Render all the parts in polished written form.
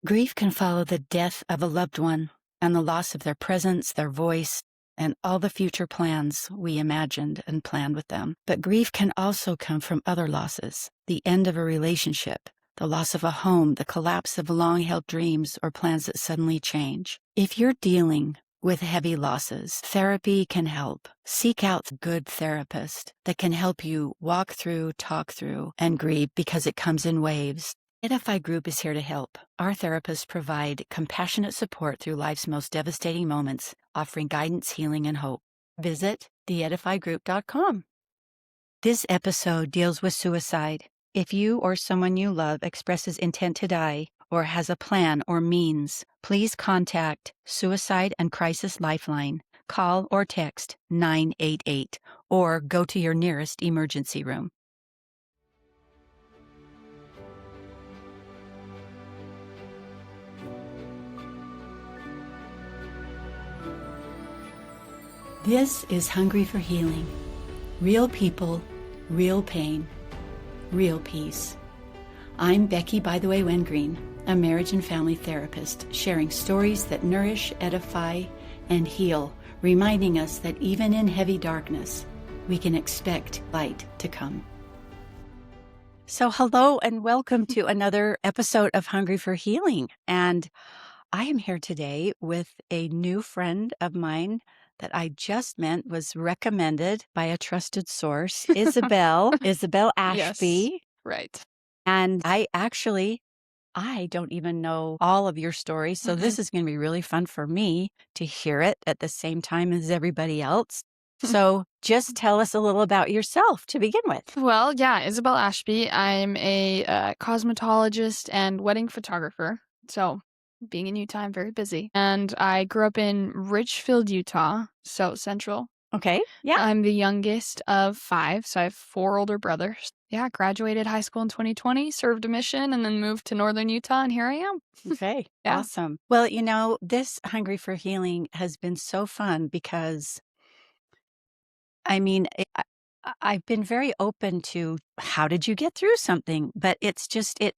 Grief can follow the death of a loved one and the loss of their presence, their voice, and all the future plans we imagined and planned with them. But grief can also come from other losses: the end of a relationship, the loss of a home, the collapse of long-held dreams or plans that suddenly change. If you're dealing with heavy losses, therapy can help. Seek out a good therapist that can help you walk through, talk through, and grieve, because it comes in waves. Edify Group is here to help. Our therapists provide compassionate support through life's most devastating moments, offering guidance, healing, and hope. Visit theedifygroup.com. This episode deals with suicide. If you or someone you love expresses intent to die or has a plan or means, please contact Suicide and Crisis Lifeline. Call or text 988 or go to your nearest emergency room. This is Hungry for Healing. Real people, real pain, real peace. I'm Becky, by the way, Wengreen, a marriage and family therapist, sharing stories that nourish, edify, and heal, reminding us that even in heavy darkness, we can expect light to come. So hello and welcome to another episode of Hungry for Healing. And I am here today with a new friend of mine that I just met was recommended by a trusted source, Isabelle Ashby. Yes, right. And I don't even know all of your stories, so this is going to be really fun for me to hear it at the same time as everybody else. So just tell us a little about yourself to begin with. Well, yeah, Isabelle Ashby. I'm a cosmetologist and wedding photographer. So being in Utah, I'm very busy. And I grew up in Richfield, Utah, so central. Okay, yeah. I'm the youngest of 5, so I have 4 older brothers. Yeah, graduated high school in 2020, served a mission, and then moved to northern Utah, and here I am. Okay, Yeah. awesome. Well, this Hungry for Healing has been so fun because, I've been very open to how did you get through something, but it's just it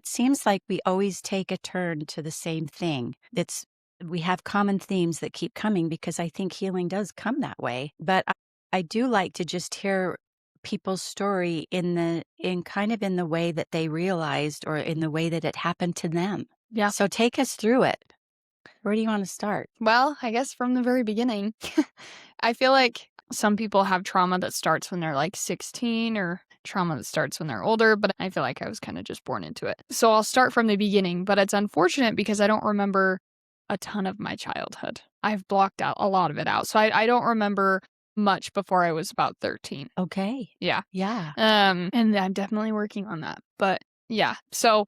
seems like we always take a turn to the same thing. We have common themes that keep coming because I think healing does come that way. But I do like to just hear people's story in kind of in the way that they realized or in the way that it happened to them. Yeah. So take us through it. Where do you want to start? Well, I guess from the very beginning. I feel like some people have trauma that starts when they're like 16 or trauma that starts when they're older, but I feel like I was kind of just born into it. So I'll start from the beginning, but it's unfortunate because I don't remember a ton of my childhood. I've blocked out a lot of it out. So I don't remember much before I was about 13. Okay. Yeah. Yeah. And I'm definitely working on that. But yeah. So,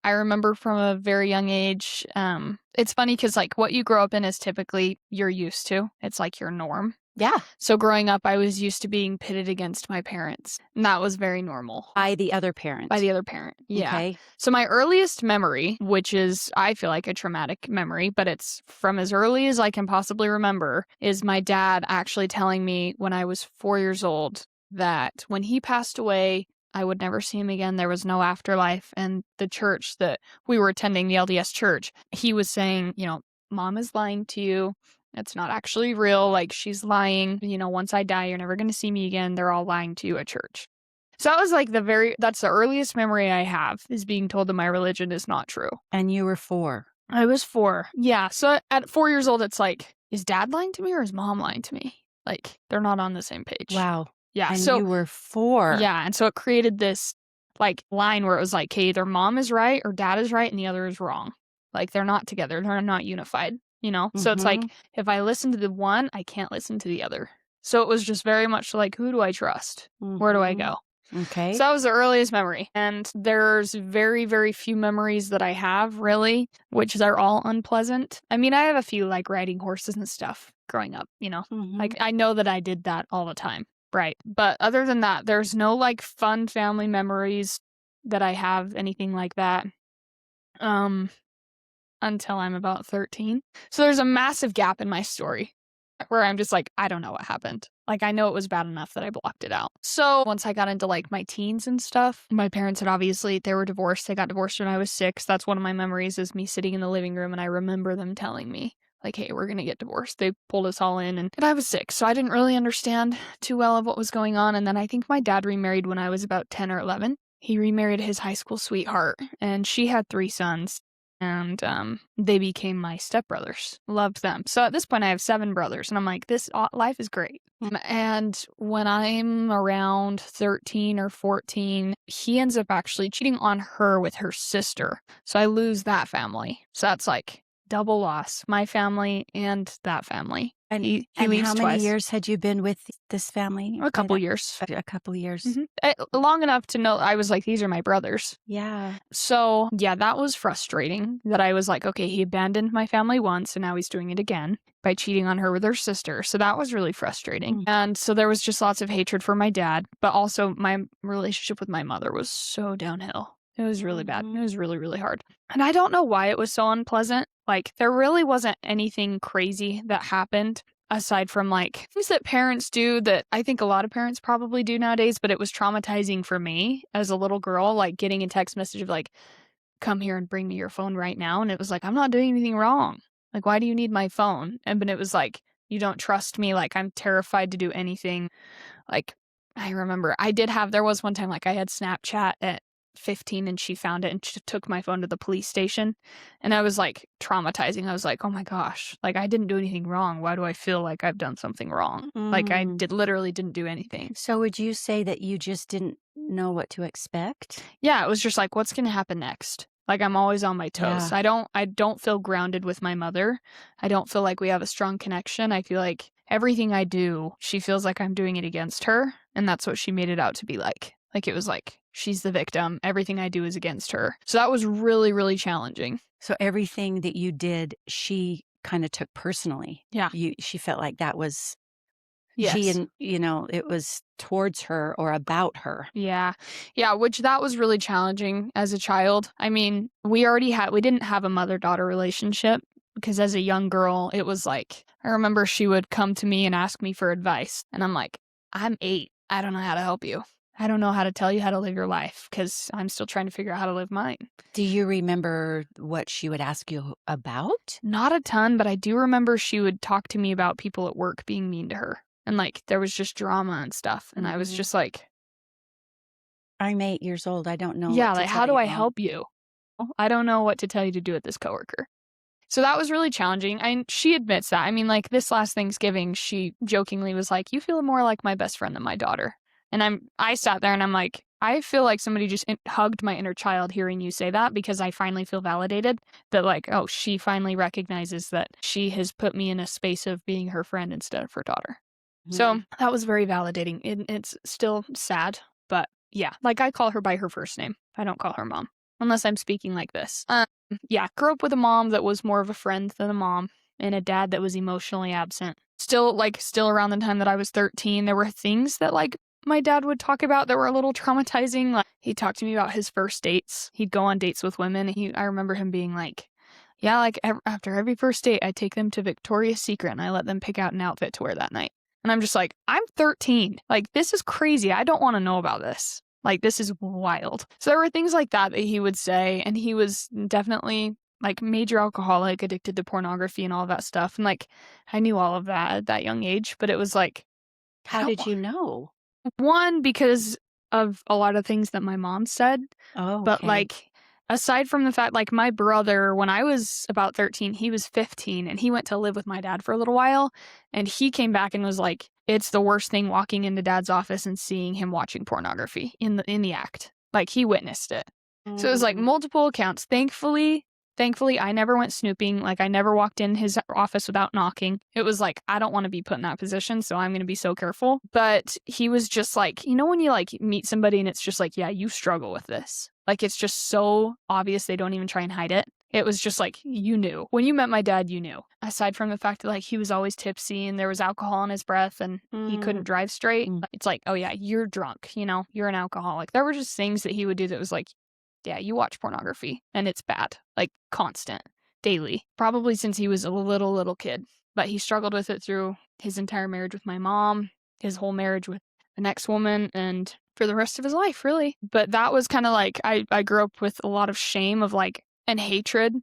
I remember from a very young age, it's funny because like what you grow up in is typically you're used to. It's like your norm. Yeah. So growing up, I was used to being pitted against my parents. And that was very normal. By the other parent. By the other parent. Yeah. Okay. So my earliest memory, which is, I feel like a traumatic memory, but it's from as early as I can possibly remember, is my dad actually telling me when I was 4 years old that when he passed away, I would never see him again. There was no afterlife. And the church that we were attending, the LDS church, he was saying, Mom is lying to you. It's not actually real. Like, she's lying. Once I die, you're never going to see me again. They're all lying to you at church. So that was like that's the earliest memory I have, is being told that my religion is not true. And you were 4. I was 4. Yeah. So at 4 years old, it's like, is dad lying to me or is mom lying to me? Like, they're not on the same page. Wow. Yeah. And so you were 4. Yeah. And so it created this like line where it was like, okay, either mom is right or dad is right and the other is wrong. Like, they're not together. They're not unified, So it's like, if I listen to the one, I can't listen to the other. So it was just very much like, who do I trust? Where do I go? Okay. So that was the earliest memory. And there's very, very few memories that I have, really, which are all unpleasant. I have a few like riding horses and stuff growing up, Like, I know that I did that all the time. Right. But other than that, there's no like fun family memories that I have, anything like that, until I'm about 13. So there's a massive gap in my story. where I'm just like, I don't know what happened. Like, I know it was bad enough that I blocked it out. So once I got into like my teens and stuff, my parents had obviously, they were divorced. They got divorced when I was 6. That's one of my memories is me sitting in the living room and I remember them telling me like, hey, we're going to get divorced. They pulled us all in and I was 6. So I didn't really understand too well of what was going on. And then I think my dad remarried when I was about 10 or 11. He remarried his high school sweetheart and she had 3 sons. And they became my stepbrothers. Loved them. So at this point, I have 7 brothers, and I'm like, this life is great. And when I'm around 13 or 14, he ends up actually cheating on her with her sister. So I lose that family. So that's like double loss, my family and that family. And He and leaves how many twice. years had you been with this family? A couple years. A couple years. Long enough to know I was like, these are my brothers. Yeah. So, yeah, that was frustrating that I was like, okay, he abandoned my family once and now he's doing it again by cheating on her with her sister. So that was really frustrating. And so there was just lots of hatred for my dad, but also my relationship with my mother was so downhill. It was really bad. It was really, really hard. And I don't know why it was so unpleasant. Like, there really wasn't anything crazy that happened aside from like things that parents do that I think a lot of parents probably do nowadays, but it was traumatizing for me as a little girl, like getting a text message of like, come here and bring me your phone right now. And it was like, I'm not doing anything wrong. Like, why do you need my phone? And but it was like, you don't trust me. Like, I'm terrified to do anything. Like, I remember there was one time like I had Snapchat at 15 and she found it and she took my phone to the police station. And I was like traumatizing. I was like, oh my gosh, like I didn't do anything wrong. Why do I feel like I've done something wrong? Like I literally didn't do anything. So would you say that you just didn't know what to expect? Yeah, it was just like, what's going to happen next? Like I'm always on my toes. Yeah. I don't feel grounded with my mother. I don't feel like we have a strong connection. I feel like everything I do, she feels like I'm doing it against her. And that's what she made it out to be like. Like it was like, she's the victim. Everything I do is against her. So that was really, really challenging. So everything that you did, she kind of took personally. Yeah. She felt like that was Yes. she and it was towards her or about her. Yeah. Yeah, which that was really challenging as a child. I mean, we didn't have a mother-daughter relationship because as a young girl, it was like, I remember she would come to me and ask me for advice. And I'm like, I'm 8. I don't know how to help you. I don't know how to tell you how to live your life because I'm still trying to figure out how to live mine. Do you remember what she would ask you about? Not a ton, but I do remember she would talk to me about people at work being mean to her. And like, there was just drama and stuff. And I was just like, I'm 8 years old. I don't know. yeah, what to like, tell how do you. I help you? I don't know what to tell you to do with this coworker. So that was really challenging. And she admits that. I mean, like this last Thanksgiving, she jokingly was like, you feel more like my best friend than my daughter. And I sat there and I'm like, I feel like somebody just hugged my inner child hearing you say that because I finally feel validated that like, oh, she finally recognizes that she has put me in a space of being her friend instead of her daughter. So that was very validating. It's still sad, but yeah, like I call her by her first name. I don't call her mom unless I'm speaking like this. Yeah, grew up with a mom that was more of a friend than a mom and a dad that was emotionally absent. Still around the time that I was 13, there were things that like my dad would talk about that were a little traumatizing. Like he talked to me about his first dates. He'd go on dates with women. I remember him being like, yeah, like after every first date, I take them to Victoria's Secret and I let them pick out an outfit to wear that night. And I'm just like, I'm 13. Like, this is crazy. I don't want to know about this. Like, this is wild. So there were things like that he would say. And he was definitely like major alcoholic, addicted to pornography and all that stuff. And like, I knew all of that at that young age, but it was like, How did you know? one, because of a lot of things that my mom said. Oh, But okay. like, aside from the fact, like my brother, when I was about 13, he was 15 and he went to live with my dad for a little while. And he came back and was like, it's the worst thing walking into dad's office and seeing him watching pornography in the act. Like he witnessed it. So it was like multiple accounts. Thankfully, I never went snooping. Like I never walked in his office without knocking. It was like, I don't want to be put in that position, so I'm going to be so careful. But he was just like, when you like meet somebody and it's just like, yeah, you struggle with this. Like it's just so obvious they don't even try and hide it. It was just like, you knew. When you met my dad, you knew. Aside from the fact that like he was always tipsy and there was alcohol in his breath and he couldn't drive straight. It's like, oh yeah, you're drunk, you're an alcoholic. There were just things that he would do that was like, yeah, you watch pornography and it's bad, like constant, daily, probably since he was a little kid. but he struggled with it through his entire marriage with my mom, his whole marriage with the next woman, and for the rest of his life, really. But that was kind of like, I grew up with a lot of shame of like, and hatred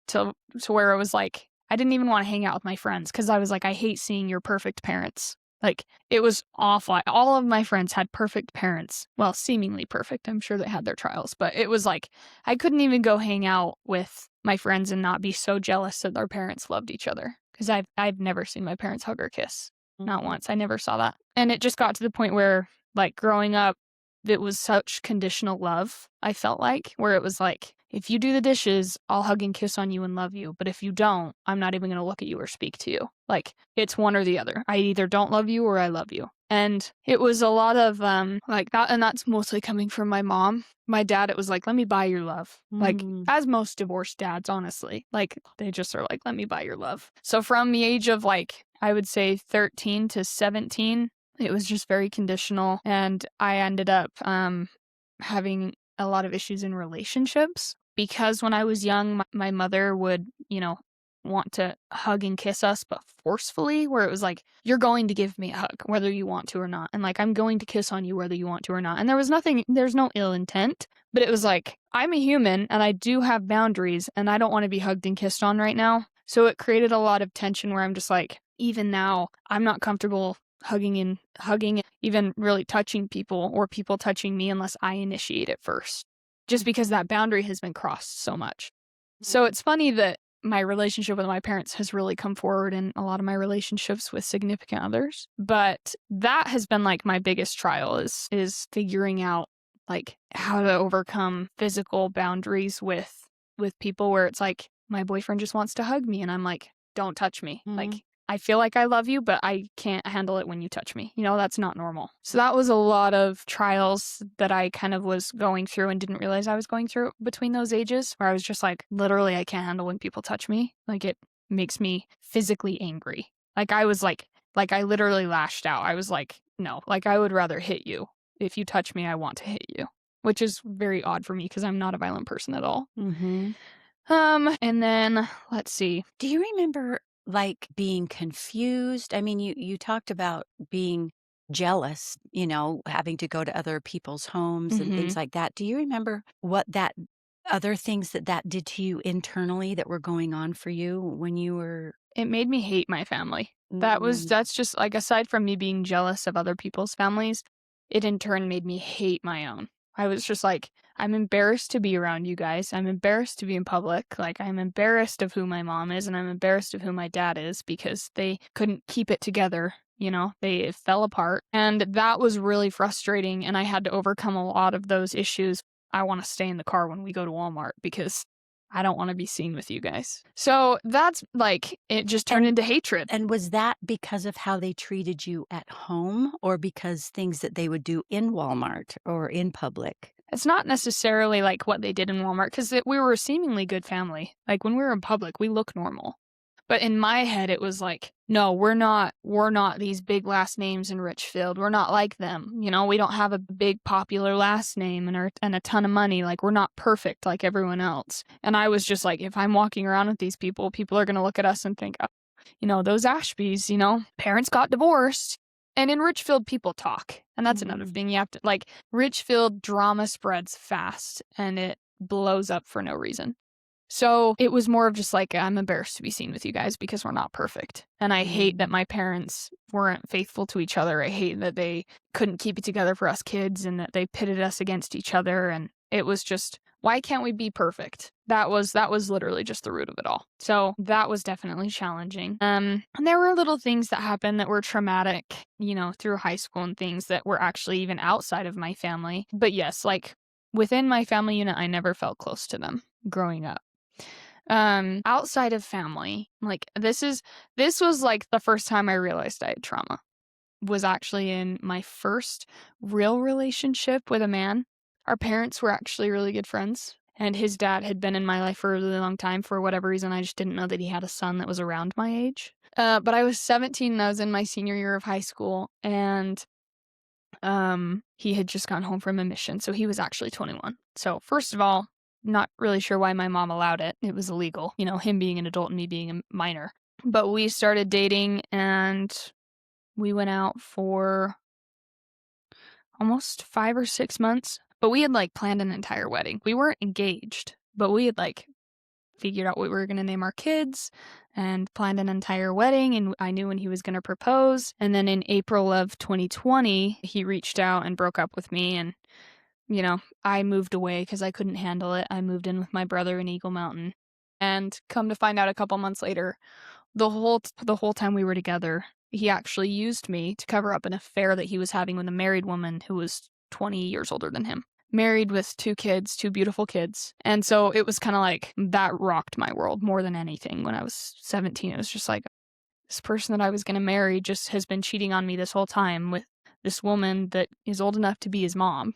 to where it was like, I didn't even want to hang out with my friends because I was like, I hate seeing your perfect parents. Like, it was awful. All of my friends had perfect parents. Well, seemingly perfect. I'm sure they had their trials, but it was like, I couldn't even go hang out with my friends and not be so jealous that their parents loved each other. Because I've never seen my parents hug or kiss. Not once. I never saw that. And it just got to the point where, like, growing up, it was such conditional love, I felt like, where it was like, if you do the dishes, I'll hug and kiss on you and love you. But if you don't, I'm not even going to look at you or speak to you. Like, it's one or the other. I either don't love you or I love you. And it was a lot of like that. And that's mostly coming from my mom. My dad, it was like, let me buy your love. Like, as most divorced dads, honestly, like, they just are like, let me buy your love. So from the age of, like, I would say 13 to 17, it was just very conditional. And I ended up having a lot of issues in relationships because when I was young, my mother would, want to hug and kiss us, but forcefully, where it was like, you're going to give me a hug, whether you want to or not. And like, I'm going to kiss on you, whether you want to or not. And there's no ill intent, but it was like, I'm a human and I do have boundaries and I don't want to be hugged and kissed on right now. So it created a lot of tension where I'm just like, even now, I'm not comfortable hugging, even really touching people or people touching me unless I initiate it first, just because that boundary has been crossed so much. So it's funny that my relationship with my parents has really come forward in a lot of my relationships with significant others. But that has been like my biggest trial is figuring out like how to overcome physical boundaries with people where it's like my boyfriend just wants to hug me and I'm like, don't touch me. Like, I feel like I love you, but I can't handle it when you touch me. That's not normal. So that was a lot of trials that I kind of was going through and didn't realize I was going through between those ages, where I was just like, literally, I can't handle when people touch me. Like, it makes me physically angry. Like, I was like I literally lashed out. I was like, no, like, I would rather hit you. If you touch me, I want to hit you, which is very odd for me because I'm not a violent person at all. And then let's see. Do you remember like being confused? I mean, you talked about being jealous, having to go to other people's homes and things like that. Do you remember what that other things that did to you internally that were going on for you when you were? It made me hate my family. That's just like, aside from me being jealous of other people's families, it in turn made me hate my own. I was just like, I'm embarrassed to be around you guys. I'm embarrassed to be in public. Like, I'm embarrassed of who my mom is and I'm embarrassed of who my dad is because they couldn't keep it together. They fell apart. And that was really frustrating. And I had to overcome a lot of those issues. I want to stay in the car when we go to Walmart because I don't want to be seen with you guys. So that's like, it just turned into hatred. And was that because of how they treated you at home or because things that they would do in Walmart or in public? It's not necessarily like what they did in Walmart because we were a seemingly good family. Like, when we were in public, we look normal. But in my head, it was like, no, we're not these big last names in Richfield. We're not like them. We don't have a big popular last name and a ton of money. Like, we're not perfect like everyone else. And I was just like, if I'm walking around with these people are going to look at us and think, oh, those Ashbys, parents got divorced. And in Richfield, people talk. And that's another thing. You have to, like, Richfield drama spreads fast and it blows up for no reason. So it was more of just like, I'm embarrassed to be seen with you guys because we're not perfect. And I hate that my parents weren't faithful to each other. I hate that they couldn't keep it together for us kids and that they pitted us against each other. And it was just, why can't we be perfect? That was literally just the root of it all. So that was definitely challenging. And there were little things that happened that were traumatic, through high school and things that were actually even outside of my family. But yes, like, within my family unit, I never felt close to them growing up. Outside of family, like, this was like the first time I realized I had trauma, was actually in my first real relationship with a man. Our parents were actually really good friends, and his dad had been in my life for a really long time. For whatever reason, I just didn't know that he had a son that was around my age. But I was 17 and I was in my senior year of high school, and he had just gotten home from a mission, so he was actually 21. So first of all, not really sure why my mom allowed it. It was illegal, him being an adult and me being a minor. But we started dating and we went out for almost 5 or 6 months. But we had like planned an entire wedding. We weren't engaged, but we had like figured out what we were going to name our kids and planned an entire wedding. And I knew when he was going to propose. And then in April of 2020, he reached out and broke up with me. And, I moved away because I couldn't handle it. I moved in with my brother in Eagle Mountain. And come to find out a couple months later, the whole time we were together, he actually used me to cover up an affair that he was having with a married woman who was 20 years older than him. Married with 2 kids, 2 beautiful kids. And so it was kind of like that rocked my world more than anything when I was 17. It was just like, this person that I was going to marry just has been cheating on me this whole time with this woman that is old enough to be his mom.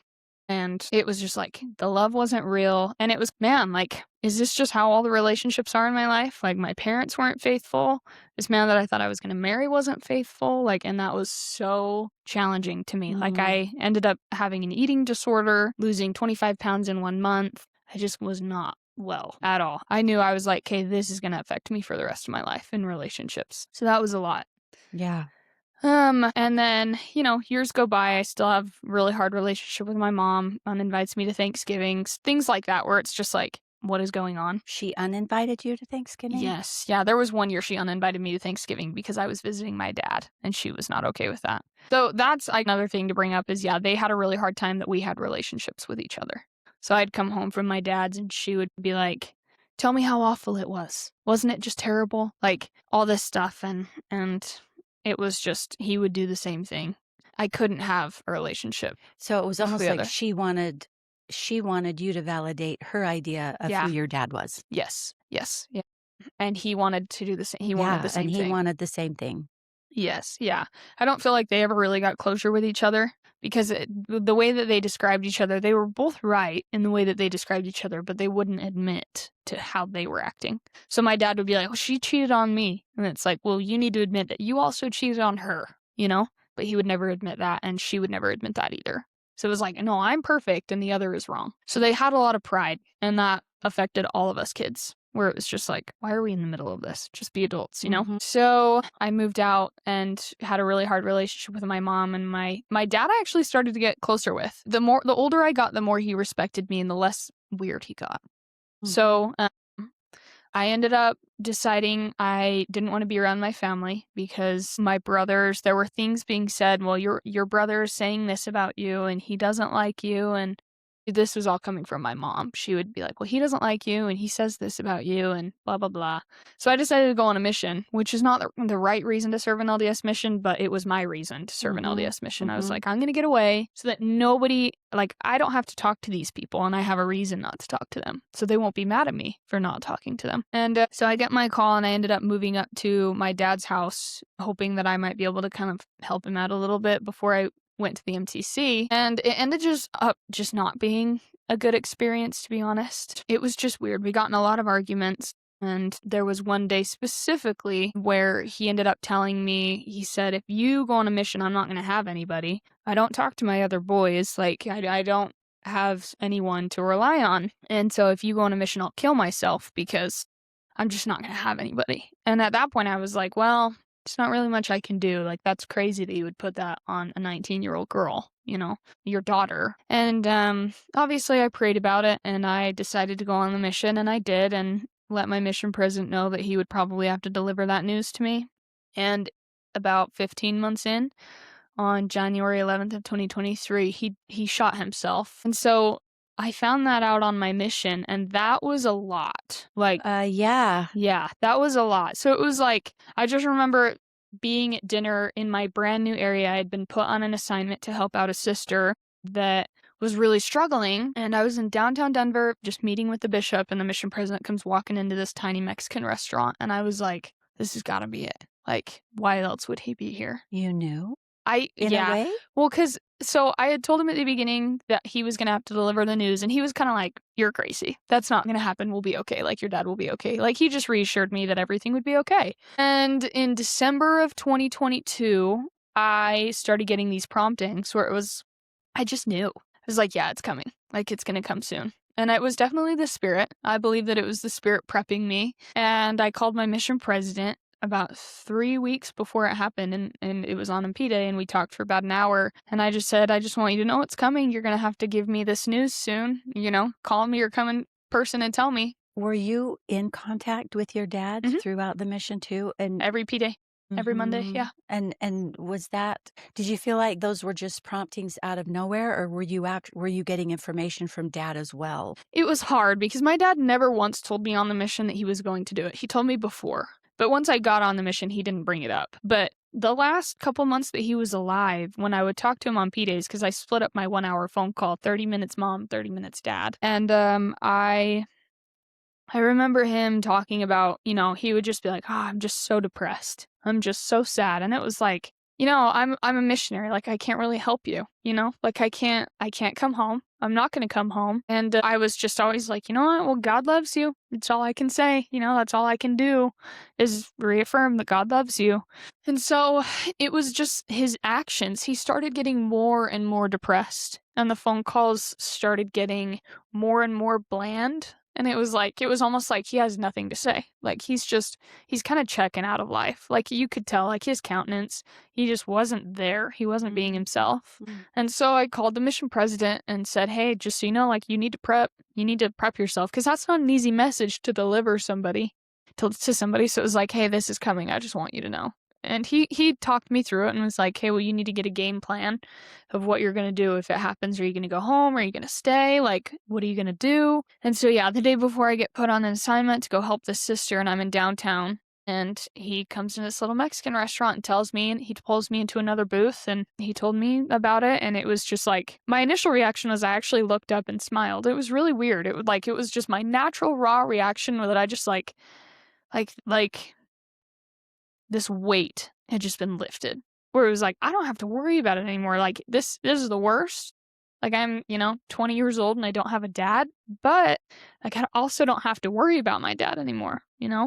And it was just like, the love wasn't real. And it was, man, like, is this just how all the relationships are in my life? Like, my parents weren't faithful. This man that I thought I was going to marry wasn't faithful. Like, and that was so challenging to me. Like, I ended up having an eating disorder, losing 25 pounds in 1 month. I just was not well at all. I knew I was like, okay, this is going to affect me for the rest of my life in relationships. So that was a lot. Yeah. And then, years go by. I still have a really hard relationship with my mom. Invites me to Thanksgivings, things like that, where it's just like, what is going on? She uninvited you to Thanksgiving? Yes. Yeah. There was one year she uninvited me to Thanksgiving because I was visiting my dad, and she was not okay with that. So that's another thing to bring up is, they had a really hard time that we had relationships with each other. So I'd come home from my dad's and she would be like, tell me how awful it was. Wasn't it just terrible? Like all this stuff. And it was just, he would do the same thing. I couldn't have a relationship. So it was almost like other. she wanted you to validate her idea of who your dad was. Yes. Yes. Yeah. And he wanted to do the same. He wanted the same and he thing. wanted the same thing. Yes. Yeah. I don't feel like they ever really got closure with each other because the way that they described each other, they were both right in the way that they described each other, but they wouldn't admit to how they were acting. So my dad would be like, well, she cheated on me. And it's like, well, you need to admit that you also cheated on her, But he would never admit that, and she would never admit that either. So it was like, no, I'm perfect and the other is wrong. So they had a lot of pride, and that affected all of us kids. Where it was just like, why are we in the middle of this? Just be adults, So I moved out and had a really hard relationship with my mom, and my dad I actually started to get closer with. The older I got, the more he respected me and the less weird he got. So I ended up deciding I didn't want to be around my family because my brothers, there were things being said, well, your brother is saying this about you and he doesn't like you, and this was all coming from my mom. She would be like, well, he doesn't like you and he says this about you and blah, blah, blah. So I decided to go on a mission, which is not the right reason to serve an LDS mission, but it was my reason to serve an LDS mission. I was like, I'm going to get away so that nobody, I don't have to talk to these people and I have a reason not to talk to them. So they won't be mad at me for not talking to them. And so I get my call and I ended up moving up to my dad's house, hoping that I might be able to kind of help him out a little bit before I went to the MTC, and it ended just not being a good experience, to be honest. It was just weird. We got in a lot of arguments, and there was one day specifically where he ended up telling me, he said, if you go on a mission, I'm not going to have anybody. I don't talk to my other boys. I don't have anyone to rely on. And so if you go on a mission, I'll kill myself because I'm just not going to have anybody. And at that point, I was like, well, it's not really much I can do. That's crazy that you would put that on a 19-year-old girl, your daughter. And obviously I prayed about it and I decided to go on the mission, and I did, and let my mission president know that he would probably have to deliver that news to me. And about 15 months in, on January 11th of 2023, he shot himself. And so I found that out on my mission, and that was a lot. Yeah, that was a lot. So it was like, I just remember being at dinner in my brand new area. I had been put on an assignment to help out a sister that was really struggling, and I was in downtown Denver just meeting with the bishop, and the mission president comes walking into this tiny Mexican restaurant, and I was like, this has got to be it. Why else would he be here? You knew? In a way? Well, so I had told him at the beginning that he was going to have to deliver the news, and he was kind of like, you're crazy. That's not going to happen. We'll be okay. Your dad will be okay. He just reassured me that everything would be okay. And in December of 2022, I started getting these promptings where I just knew. I was like, yeah, it's coming. It's going to come soon. And it was definitely the Spirit. I believe that it was the Spirit prepping me. And I called my mission president about 3 weeks before it happened, and it was on MP Day, and we talked for about an hour, and I just said, "I just want you to know it's coming. You're gonna have to give me this news soon, call me or come in person and tell me." Were you in contact with your dad Mhm. throughout the mission too? And Every P Day, every Monday, mhm. yeah. And was that did you feel like those were just promptings out of nowhere, or were you getting information from dad as well? It was hard because my dad never once told me on the mission that he was going to do it. He told me before, but once I got on the mission, he didn't bring it up. But the last couple months that he was alive, when I would talk to him on P days, because I split up my 1 hour phone call, 30 minutes mom, 30 minutes dad, and I remember him talking about, he would just be like, "Oh, I'm just so depressed. I'm just so sad." And it was like, I'm a missionary. Like, I can't really help you, Like, I can't come home. I'm not going to come home. And I was just always like, "You know what? Well, God loves you. That's all I can say. That's all I can do is reaffirm that God loves you." And so it was just his actions. He started getting more and more depressed, and the phone calls started getting more and more bland. And it was almost like he has nothing to say. Like, he's kind of checking out of life. Like, you could tell, like, his countenance, he just wasn't there. He wasn't being himself. Mm. And so I called the mission president and said, "Hey, just so you know, like, you need to prep yourself." Because that's not an easy message to deliver to somebody. So it was like, "Hey, this is coming. I just want you to know." And he talked me through it and was like, "Hey, well, you need to get a game plan of what you're going to do if it happens. Are you going to go home? Are you going to stay? Like, what are you going to do?" And so, yeah, the day before I get put on an assignment to go help this sister, and I'm in downtown, and he comes in this little Mexican restaurant and tells me, and he pulls me into another booth, and he told me about it. And it was just like, my initial reaction was I actually looked up and smiled. It was really weird. It was just my natural raw reaction that I just like this weight had just been lifted, where it was like, I don't have to worry about it anymore. Like, this is the worst. Like, I'm, 20 years old and I don't have a dad, but like, I also don't have to worry about my dad anymore.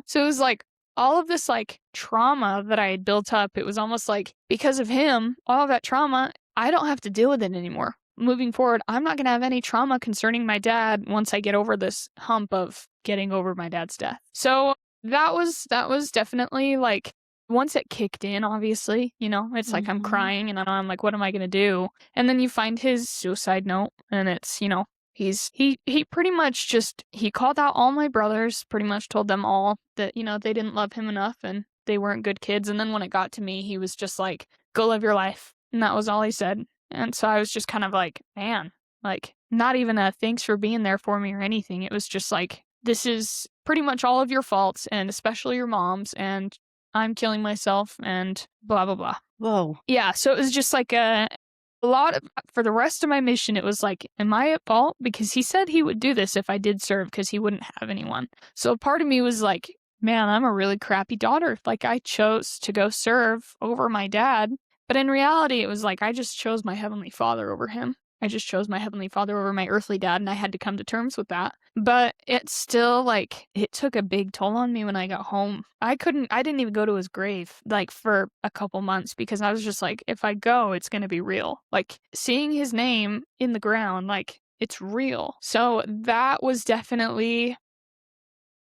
So it was like all of this like trauma that I had built up. It was almost like, because of him, all of that trauma, I don't have to deal with it anymore. Moving forward, I'm not going to have any trauma concerning my dad once I get over this hump of getting over my dad's death. So that was definitely like, once it kicked in, obviously, it's like I'm crying and I'm like, what am I going to do? And then you find his suicide note, and it's, he pretty much he called out all my brothers, pretty much told them all that, they didn't love him enough and they weren't good kids. And then when it got to me, he was just like, "Go live your life." And that was all he said. And so I was just kind of like, man, like, not even a thanks for being there for me or anything. It was just like, this is pretty much all of your faults, and especially your mom's, and I'm killing myself, and blah, blah, blah. Whoa. Yeah, so it was just like a lot of, for the rest of my mission, it was like, am I at fault? Because he said he would do this if I did serve, because he wouldn't have anyone. So part of me was like, man, I'm a really crappy daughter. Like, I chose to go serve over my dad. But in reality, it was like, I just chose my Heavenly Father over him. I just chose my Heavenly Father over my earthly dad, and I had to come to terms with that. But it's still like, it took a big toll on me when I got home. I didn't even go to his grave like for a couple months, because I was just like, if I go, it's going to be real. Like, seeing his name in the ground, like, it's real. So that was definitely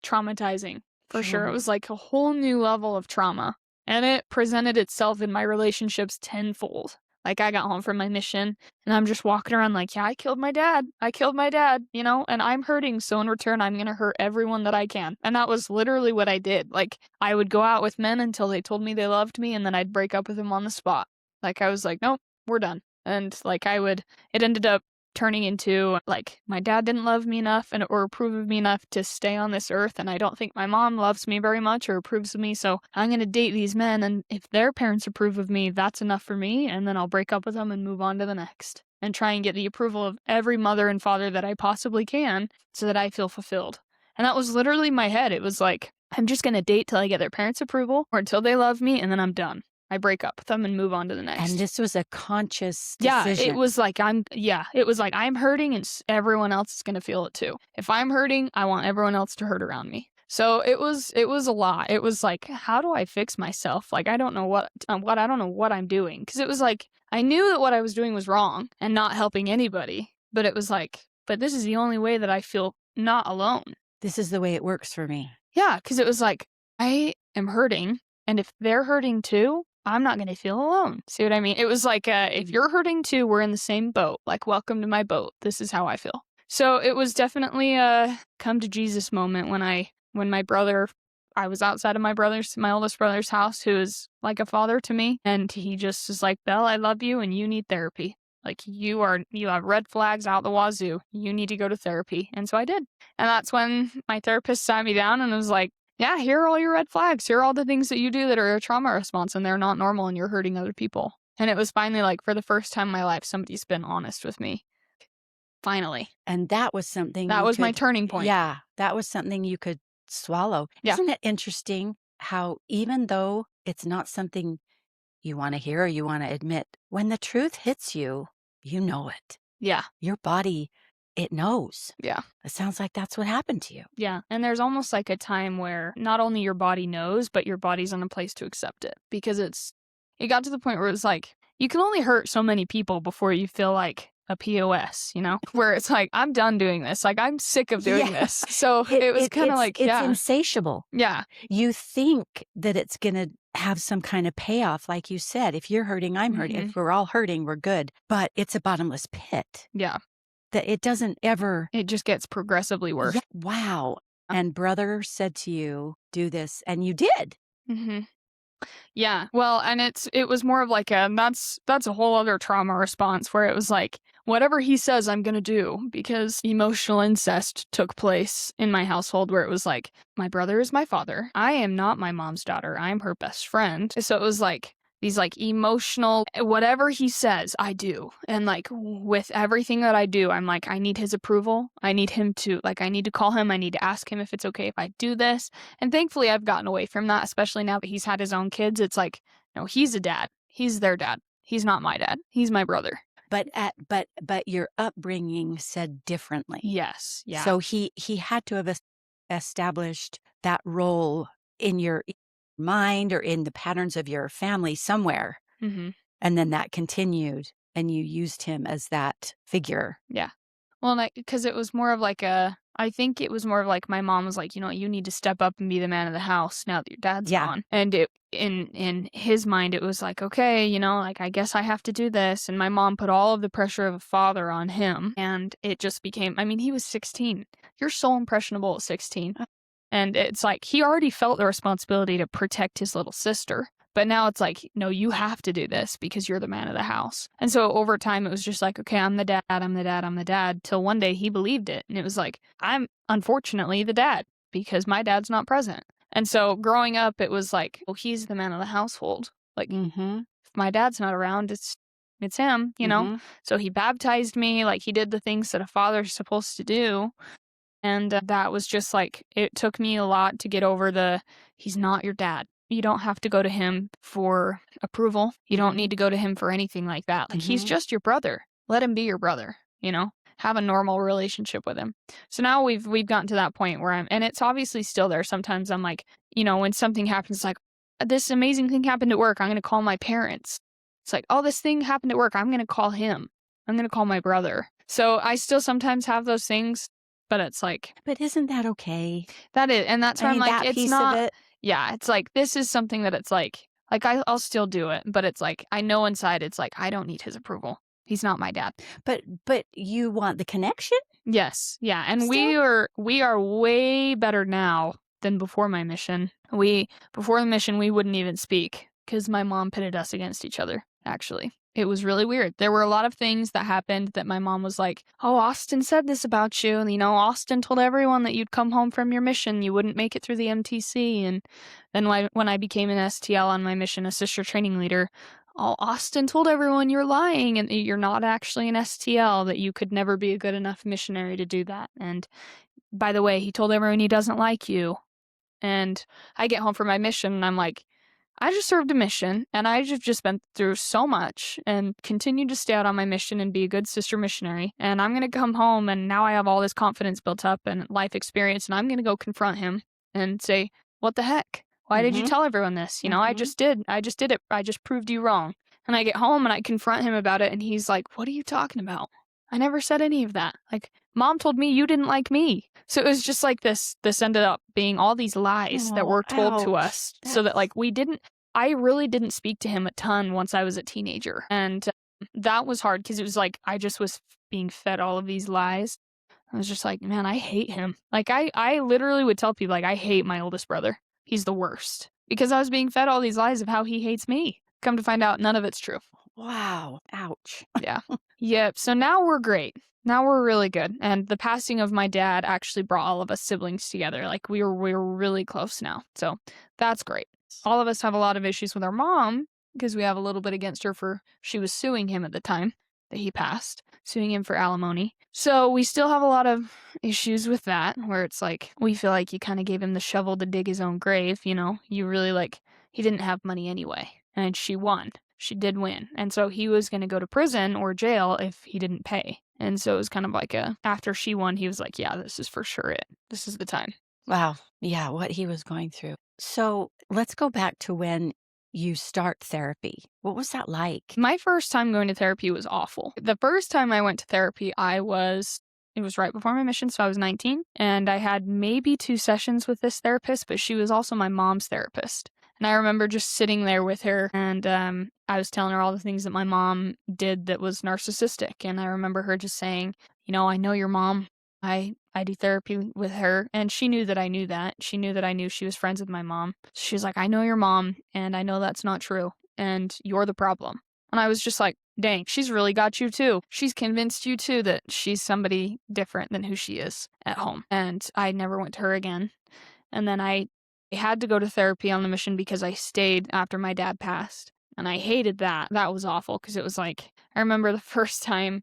traumatizing for sure. It was like a whole new level of trauma, and it presented itself in my relationships tenfold. Like, I got home from my mission and I'm just walking around like, yeah, I killed my dad. I killed my dad, and I'm hurting. So in return, I'm going to hurt everyone that I can. And that was literally what I did. Like, I would go out with men until they told me they loved me, and then I'd break up with them on the spot. Like, I was like, nope, we're done. And like, it ended up turning into like, my dad didn't love me enough or approve of me enough to stay on this earth, and I don't think my mom loves me very much or approves of me, so I'm going to date these men, and if their parents approve of me, that's enough for me, and then I'll break up with them and move on to the next and try and get the approval of every mother and father that I possibly can so that I feel fulfilled. And that was literally my head. It was like, I'm just going to date till I get their parents' approval or until they love me, and then I'm done. I break up with them and move on to the next. And this was a conscious Yeah, decision. it was like, I'm hurting, and everyone else is going to feel it too. If I'm hurting, I want everyone else to hurt around me. So it was a lot. It was like, how do I fix myself? Like, I don't know what I'm doing. Because it was like, I knew that what I was doing was wrong and not helping anybody. But it was like, but this is the only way that I feel not alone. This is the way it works for me. Yeah, because it was like, I am hurting, And if they're hurting too, I'm not going to feel alone. See what I mean? It was like, if you're hurting too, we're in the same boat. Like, welcome to my boat. This is how I feel. So it was definitely a come to Jesus moment when my brother, I was outside of my oldest brother's house, who is like a father to me. And he just is like, Belle, I love you and you need therapy. Like, you have red flags out the wazoo. You need to go to therapy. And so I did. And that's when my therapist sat me down and was like, yeah, here are all your red flags. Here are all the things that you do that are a trauma response and they're not normal and you're hurting other people. And it was finally like, for the first time in my life, somebody's been honest with me. Finally. And that was something That was my turning point. Yeah, that was something you could swallow. Yeah. Isn't it interesting how even though it's not something you want to hear or you want to admit, when the truth hits you, you know it. Yeah. Your body, it knows. Yeah. It sounds like that's what happened to you. Yeah. And there's almost like a time where not only your body knows, but your body's in a place to accept it. Because it got to the point where it's like, you can only hurt so many people before you feel like a POS, you know, where it's like, I'm done doing this. Like, I'm sick of doing this. So it was kind of like, it's insatiable. Yeah. You think that it's going to have some kind of payoff. Like you said, if you're hurting, I'm hurting. If we're all hurting, we're good. But it's a bottomless pit. Yeah. That it doesn't ever. It just gets progressively worse. Yeah, wow. And brother said to you, do this. And you did. Mm-hmm. Yeah. Well, and it was more of like that's a whole other trauma response where it was like, whatever he says, I'm going to do, because emotional incest took place in my household where it was like, my brother is my father. I am not my mom's daughter. I'm her best friend. So it was like these like emotional, whatever he says, I do. And like with everything that I do, I'm like, I need his approval. I need him to, like, I need to call him. I need to ask him if it's okay if I do this. And thankfully I've gotten away from that, especially now that he's had his own kids. It's like, no, he's a dad. He's their dad. He's not my dad. He's my brother. But your upbringing said differently. Yes. Yeah. So he had to have established that role in your mind or in the patterns of your family somewhere. Mm-hmm. And then that continued and you used him as that figure. Yeah. Well, because it was more of like I think it was more of like my mom was like, you know, you need to step up and be the man of the house now that your dad's gone. And it in his mind, it was like, okay, you know, like, I guess I have to do this. And my mom put all of the pressure of a father on him. And it just became, I mean, he was 16. You're so impressionable at 16. And it's like, he already felt the responsibility to protect his little sister. But now it's like, no, you have to do this because you're the man of the house. And so over time, it was just like, okay, I'm the dad, I'm the dad, I'm the dad. Till one day he believed it. And it was like, I'm unfortunately the dad because my dad's not present. And so growing up, it was like, well, he's the man of the household. Like, if my dad's not around, it's him, you know? So he baptized me, like he did the things that a father's supposed to do. And that was just like, it took me a lot to get over he's not your dad. You don't have to go to him for approval. You don't need to go to him for anything like that. Like, he's just your brother. Let him be your brother, you know? Have a normal relationship with him. So now we've gotten to that point where and it's obviously still there. Sometimes I'm like, you know, when something happens, like, this amazing thing happened at work, I'm going to call my parents. It's like, oh, this thing happened at work, I'm going to call him. I'm going to call my brother. So I still sometimes have those things, but it's like. But isn't that okay? That is. And that's why I'm like, it's not. Of it, yeah, it's like, this is something that it's like I'll still do it, but it's like, I know inside it's like, I don't need his approval. He's not my dad. But you want the connection? Yes. Yeah. And we are way better now than before my mission. Before the mission, we wouldn't even speak because my mom pitted us against each other, actually. It was really weird. There were a lot of things that happened that my mom was like, oh, Austin said this about you. And, you know, Austin told everyone that you'd come home from your mission. You wouldn't make it through the MTC. And then when I became an STL on my mission, a sister training leader, oh, Austin told everyone you're lying and you're not actually an STL, that you could never be a good enough missionary to do that. And by the way, he told everyone he doesn't like you. And I get home from my mission and I'm like, I just served a mission and I've just been through so much and continue to stay out on my mission and be a good sister missionary. And I'm going to come home and now I have all this confidence built up and life experience and I'm going to go confront him and say, what the heck? Why did you tell everyone this? You know, I just did it. I just proved you wrong. And I get home and I confront him about it and he's like, what are you talking about? I never said any of that. Like, mom told me you didn't like me. So it was just like this ended up being all these lies that Oh, were told to ouch. us so that like I really didn't speak to him a ton once I was a teenager. And that was hard because it was like I just was being fed all of these lies. I was just like, man, I hate him. Like I literally would tell people like I hate my oldest brother. He's the worst. Because I was being fed all these lies of how he hates me. Come to find out none of it's true. Wow. Ouch. Yeah. Yep. So now we're great. Now we're really good. And the passing of my dad actually brought all of us siblings together. Like we were really close now. So that's great. All of us have a lot of issues with our mom because we have a little bit against her for she was suing him at the time that he passed, suing him for alimony. So we still have a lot of issues with that where it's like we feel like you kind of gave him the shovel to dig his own grave, you know. You really like he didn't have money anyway and she won. She did win. And so he was going to go to prison or jail if he didn't pay. And so it was kind of like after she won, he was like, yeah, this is for sure it. This is the time. Wow. Yeah, what he was going through. So let's go back to when you start therapy. What was that like? My first time going to therapy was awful. The first time I went to therapy, it was right before my mission, so I was 19. And I had maybe 2 sessions with this therapist, but she was also my mom's therapist. And I remember just sitting there with her and I was telling her all the things that my mom did that was narcissistic. And I remember her just saying, you know, I know your mom. I do therapy with her. And she knew that I knew that. She knew that I knew she was friends with my mom. She was like, I know your mom and I know that's not true. And you're the problem. And I was just like, dang, she's really got you too. She's convinced you too that she's somebody different than who she is at home. And I never went to her again. And then I had to go to therapy on the mission because I stayed after my dad passed. And I hated that. That was awful because it was like, I remember the first time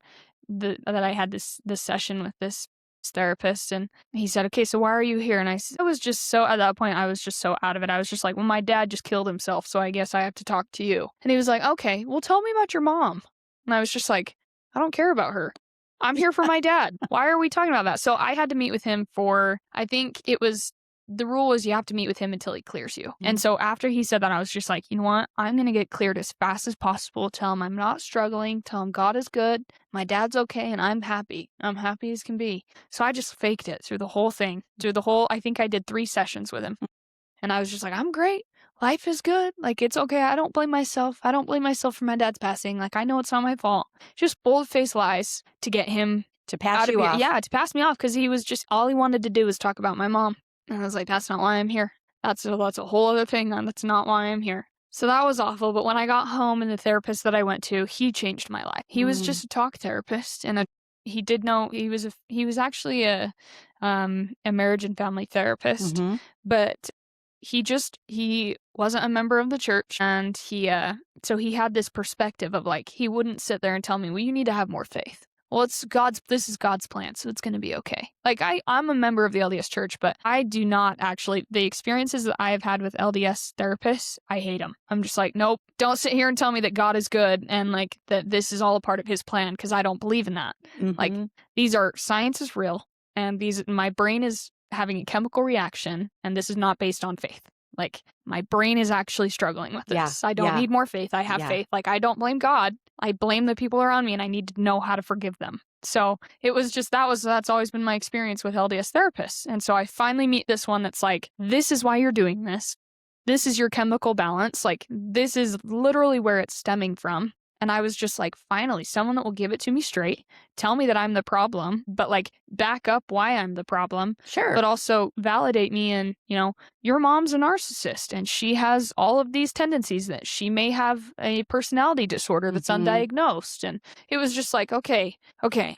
that I had this session with this therapist and he said, okay, so why are you here? And I was just so, at that point, I was just so out of it. I was just like, well, my dad just killed himself, so I guess I have to talk to you. And he was like, okay, well, tell me about your mom. And I was just like, I don't care about her. I'm here for my dad. Why are we talking about that? So I had to meet with him for, I think it was, the rule was you have to meet with him until he clears you. And so after he said that, I was just like, you know what? I'm going to get cleared as fast as possible. Tell him I'm not struggling. Tell him God is good. My dad's okay. And I'm happy. I'm happy as can be. So I just faked it through the whole thing, I think I did 3 sessions with him. And I was just like, I'm great. Life is good. Like, it's okay. I don't blame myself. I don't blame myself for my dad's passing. Like, I know it's not my fault. Just bold-faced lies to get him to pass you off. Yeah, to pass me off because he was just, all he wanted to do was talk about my mom. And I was like, that's not why I'm here. That's a whole other thing. That's not why I'm here. So that was awful. But when I got home and the therapist that I went to, he changed my life. He was just a talk therapist and he did know he was actually a marriage and family therapist, but he wasn't a member of the church and so he had this perspective of like, he wouldn't sit there and tell me, well, you need to have more faith. Well, this is God's plan, so it's going to be okay. Like, I'm a member of the LDS church, but I do not actually, the experiences that I have had with LDS therapists, I hate them. I'm just like, nope, don't sit here and tell me that God is good and like that this is all a part of his plan because I don't believe in that. Like, science is real and my brain is having a chemical reaction and this is not based on faith. Like, my brain is actually struggling with this. I don't need more faith. I have faith. Like, I don't blame God. I blame the people around me and I need to know how to forgive them. So it was just, that's always been my experience with LDS therapists. And so I finally meet this one that's like, this is why you're doing this. This is your chemical balance. Like, this is literally where it's stemming from. And I was just like, finally, someone that will give it to me straight, tell me that I'm the problem, but like back up why I'm the problem. Sure. But also validate me and, you know, your mom's a narcissist and she has all of these tendencies that she may have a personality disorder that's undiagnosed. And it was just like, okay,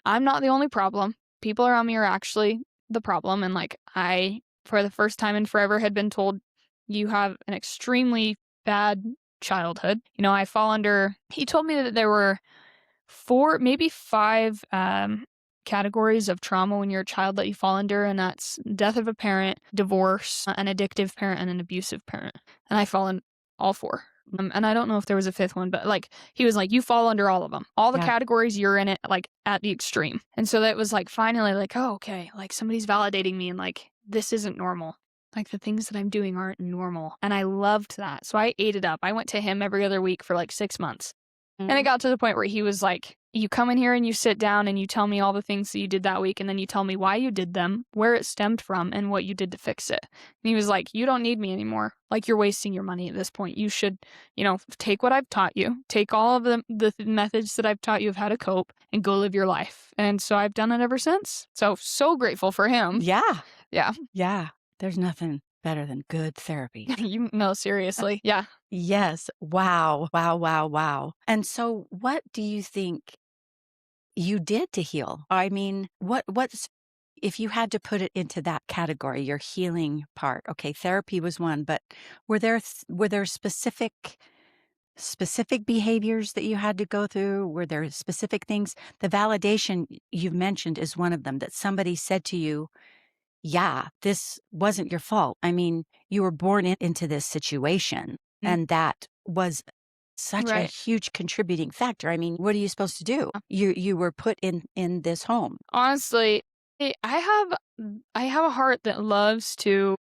I'm not the only problem. People around me are actually the problem. And like, I, for the first time in forever, had been told you have an extremely bad childhood. You know, I fall under, he told me that there were 4, maybe 5 categories of trauma when you're a child that you fall under, and that's death of a parent, divorce, an addictive parent, and an abusive parent. And I fall in all 4. And I don't know if there was a 5th one, but like, he was like, you fall under all of them. All the categories, you're in it, like, at the extreme. And so that was like, finally, like, oh, okay, like, somebody's validating me and like, this isn't normal. Like, the things that I'm doing aren't normal. And I loved that. So I ate it up. I went to him every other week for like 6 months. And it got to the point where he was like, you come in here and you sit down and you tell me all the things that you did that week, and then you tell me why you did them, where it stemmed from, and what you did to fix it. And he was like, you don't need me anymore. Like, you're wasting your money at this point. You should, take what I've taught you, take all of the methods that I've taught you of how to cope, and go live your life. And so I've done it ever since. So grateful for him. Yeah. Yeah. Yeah. There's nothing better than good therapy. Seriously. Yeah. Yes. Wow. Wow. Wow. Wow. And so what do you think you did to heal? I mean, what's if you had to put it into that category, your healing part? Okay, therapy was one, but were there specific behaviors that you had to go through? Were there specific things? The validation you've mentioned is one of them, that somebody said to you, yeah, this wasn't your fault. I mean, you were born into this situation, and that was such a Right. huge contributing factor. I mean, what are you supposed to do? You were put in this home. Honestly, I have a heart that loves to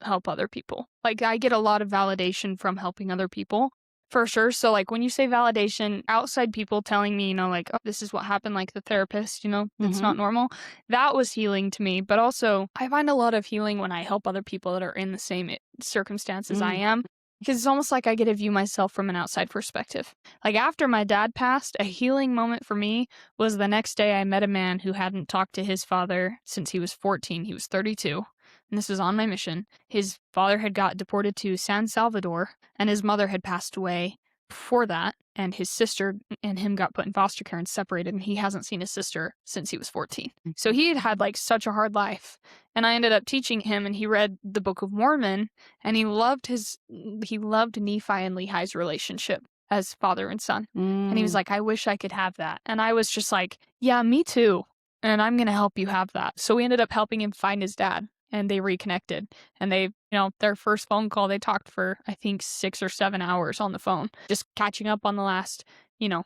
help other people. Like, I get a lot of validation from helping other people, for sure. So, like, when you say validation, outside people telling me, like, oh, this is what happened, like the therapist, it's Mhm. not normal. That was healing to me. But also, I find a lot of healing when I help other people that are in the same circumstances I Mm. am, because it's almost like I get to view myself from an outside perspective. Like, after my dad passed, a healing moment for me was the next day I met a man who hadn't talked to his father since he was 14. He was 32, and this was on my mission. His father had got deported to San Salvador, and his mother had passed away before that, and his sister and him got put in foster care and separated, and he hasn't seen his sister since he was 14. So he had had, like, such a hard life, and I ended up teaching him, and he read the Book of Mormon, and he loved Nephi and Lehi's relationship as father and son. And he was Mm. like, I wish I could have that. And I was just like, yeah, me too. And I'm going to help you have that. So we ended up helping him find his dad, and they reconnected. And they, their first phone call, they talked for, I think, 6 or 7 hours on the phone, just catching up on the last,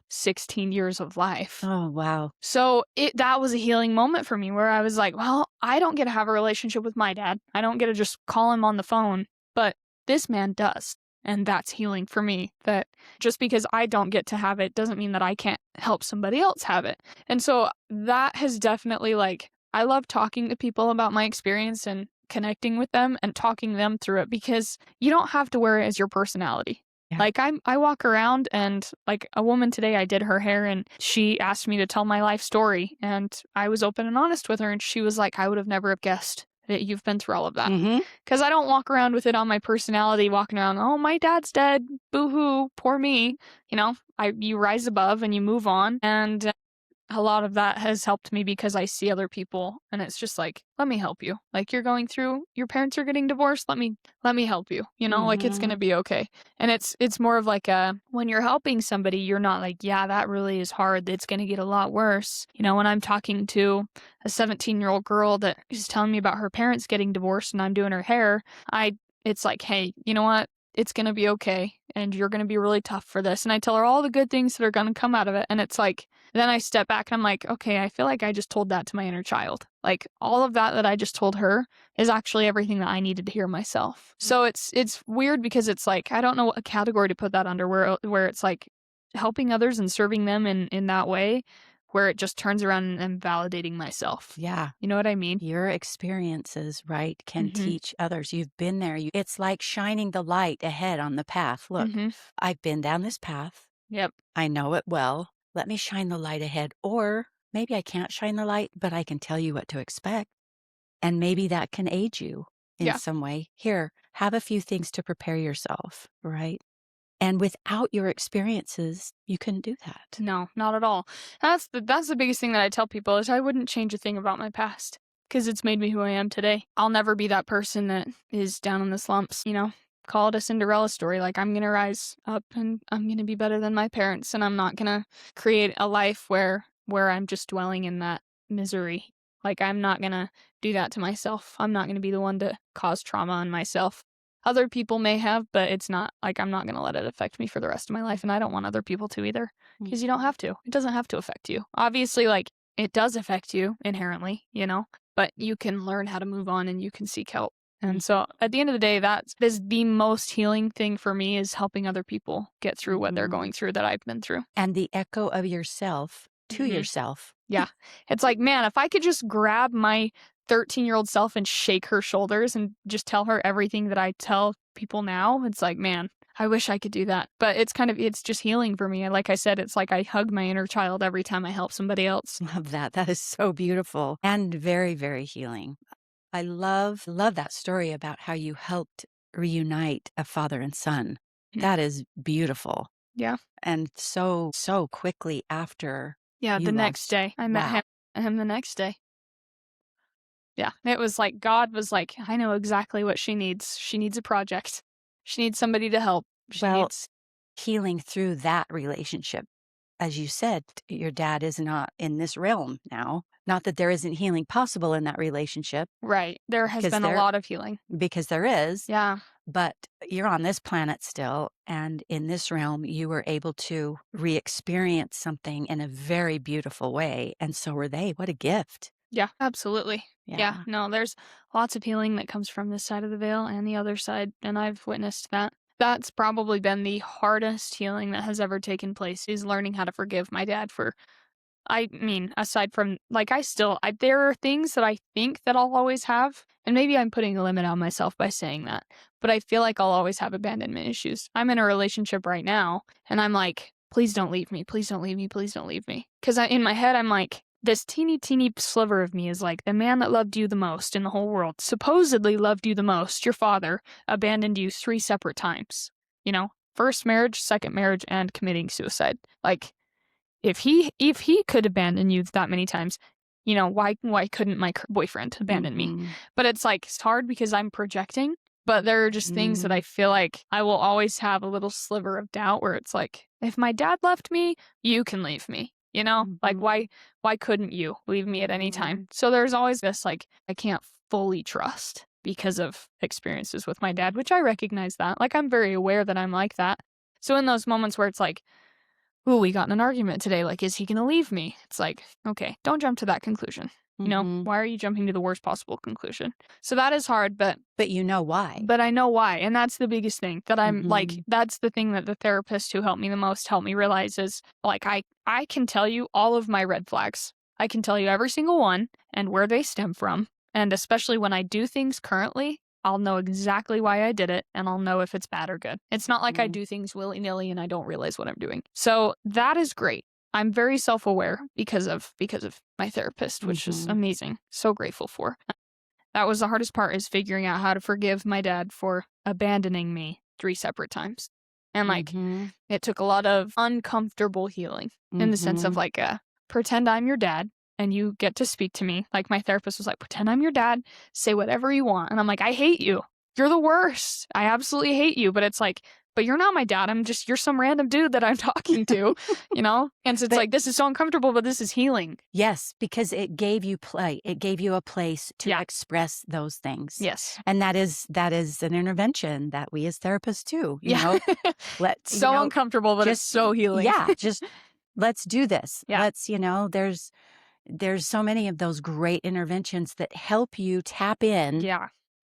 16 years of life. Oh, wow. So that was a healing moment for me, where I was like, well, I don't get to have a relationship with my dad. I don't get to just call him on the phone, but this man does. And that's healing for me. That just because I don't get to have it doesn't mean that I can't help somebody else have it. And so that has definitely, like, I love talking to people about my experience and connecting with them and talking them through it, because you don't have to wear it as your personality. Yeah. Like, I walk around, and, like, a woman today, I did her hair, and she asked me to tell my life story, and I was open and honest with her, and she was like, I would have never have guessed that you've been through all of that. Mhm. Because I don't walk around with it on my personality, walking around, oh, my dad's dead, boo-hoo, poor me. You rise above and you move on, and a lot of that has helped me because I see other people, and it's just like, let me help you. Like, you're going through, your parents are getting divorced, let me help you. Like, it's going to Mhm. be okay. And it's more of like when you're helping somebody, you're not like, yeah, that really is hard, it's going to get a lot worse. When I'm talking to a 17-year-old girl that is telling me about her parents getting divorced and I'm doing her hair, it's like, hey, you know what? It's going to be okay, and you're going to be really tough for this. And I tell her all the good things that are going to come out of it. And it's like, then I step back and I'm like, okay, I feel like I just told that to my inner child. Like, all of that I just told her is actually everything that I needed to hear myself. So it's weird, because it's like, I don't know what category to put that under, where it's like helping others and serving them in that way, where it just turns around and validating myself. Yeah. You know what I mean? Your experiences, right, can Mhm. teach others. You've been there. It's like shining the light ahead on the path. Look, Mhm. I've been down this path. Yep. I know it well. Let me shine the light ahead. Or maybe I can't shine the light, but I can tell you what to expect. And maybe that can aid you in Yeah. some way. Here, have a few things to prepare yourself, right? And without your experiences, you couldn't do that. No, not at all. That's the biggest thing that I tell people, is I wouldn't change a thing about my past, because it's made me who I am today. I'll never be that person that is down in the slumps, Call it a Cinderella story. Like, I'm going to rise up, and I'm going to be better than my parents, and I'm not going to create a life where I'm just dwelling in that misery. Like, I'm not going to do that to myself. I'm not going to be the one to cause trauma on myself. Other people may have, but it's not like, I'm not going to let it affect me for the rest of my life. And I don't want other people to either, because you don't have to. It doesn't have to affect you. Obviously, like, it does affect you inherently, but you can learn how to move on, and you can seek help. And so at the end of the day, that is the most healing thing for me, is helping other people get through what they're Mhm. going through that I've been through. And the echo of yourself to Mhm. yourself. Yeah. It's like, man, if I could just grab my 13-year-old self and shake her shoulders and just tell her everything that I tell people now, it's like, man, I wish I could do that. But it's just healing for me. Like I said, it's like I hug my inner child every time I help somebody else. Love that. That is so beautiful and very, very healing. I love that story about how you helped reunite a father and son. Mm. That is beautiful. Yeah. And so quickly after Yeah. you The next lost. day, I met Wow. him the next day. Yeah. It was like God was like, I know exactly what she needs. She needs a project. She needs somebody to help. She Well, needs healing through that relationship. As you said, your dad is not in this realm now. Not that there isn't healing possible in that relationship, right. There has because been a lot of healing. there is, Yeah. but you're on this planet still, and in this realm, you were able to re-experience something in a very beautiful way, and so were they. What a gift. Yeah, absolutely. Yeah, Yeah. no, there's lots of healing that comes from this side of the veil and the other side, and I've witnessed that. That's probably been the hardest healing that has ever taken place is learning how to forgive my dad for I mean, aside from like there are things that I think that I'll always have, and maybe I'm putting a limit on myself by saying that, but I feel like I'll always have abandonment issues. I'm in a relationship right now, and I'm like, please don't leave me, please don't leave me, please don't leave me. Because in my head, I'm like, this teeny sliver of me is like the man that loved you the most in the whole world, supposedly loved you the most. Your father abandoned you 3 separate times. You know, first marriage, second marriage, and committing suicide. Like if he could abandon you that many times, you know, why couldn't my boyfriend abandon me? Mhm. But it's like it's hard because I'm projecting, but there are just things that I Mhm. feel like I will always have a little sliver of doubt where it's like if my dad left me, you can leave me. You know? Like Mhm. why couldn't you leave me at any time? Mhm. So there's always this like I can't fully trust because of experiences with my dad, which I recognize that. Like I'm very aware that I'm like that. So in those moments where it's like ooh, we got in an argument today. Like, is he going to leave me? It's like, okay, don't jump to that conclusion. You know, Mhm. why are you jumping to the worst possible conclusion? So that is hard, But you know why. but I know why. And that's the biggest thing that I'm like, Mhm. that's the thing that the therapist who helped me the most helped me realize is like, I can tell you all of my red flags. I can tell you every single one and where they stem from. And especially when I do things currently, I'll know exactly why I did it and I'll know if it's bad or good. It's not like I Mhm. do things willy nilly and I don't realize what I'm doing. So that is great. I'm very self aware because of my therapist, which is Mhm. amazing. So grateful for. That was the hardest part is figuring out how to forgive my dad for abandoning me 3 separate times. And like Mhm. it took a lot of uncomfortable healing in the sense of Mhm. like pretend I'm your dad and you get to speak to me. Like my therapist was like, pretend I'm your dad, say whatever you want. And I'm like, I hate you. You're the worst. I absolutely hate you. But it's like, but you're not my dad. You're some random dude that I'm talking to, you know? And so it's But like, this is so uncomfortable, but this is healing. yes, because it gave you play. It gave you a place to Yeah. express those things. Yes. And that is an intervention that we as therapists do, Yeah. So uncomfortable, but it's just so healing. yeah, just let's do this. Yeah. There's so many of those great interventions that help you tap in Yeah.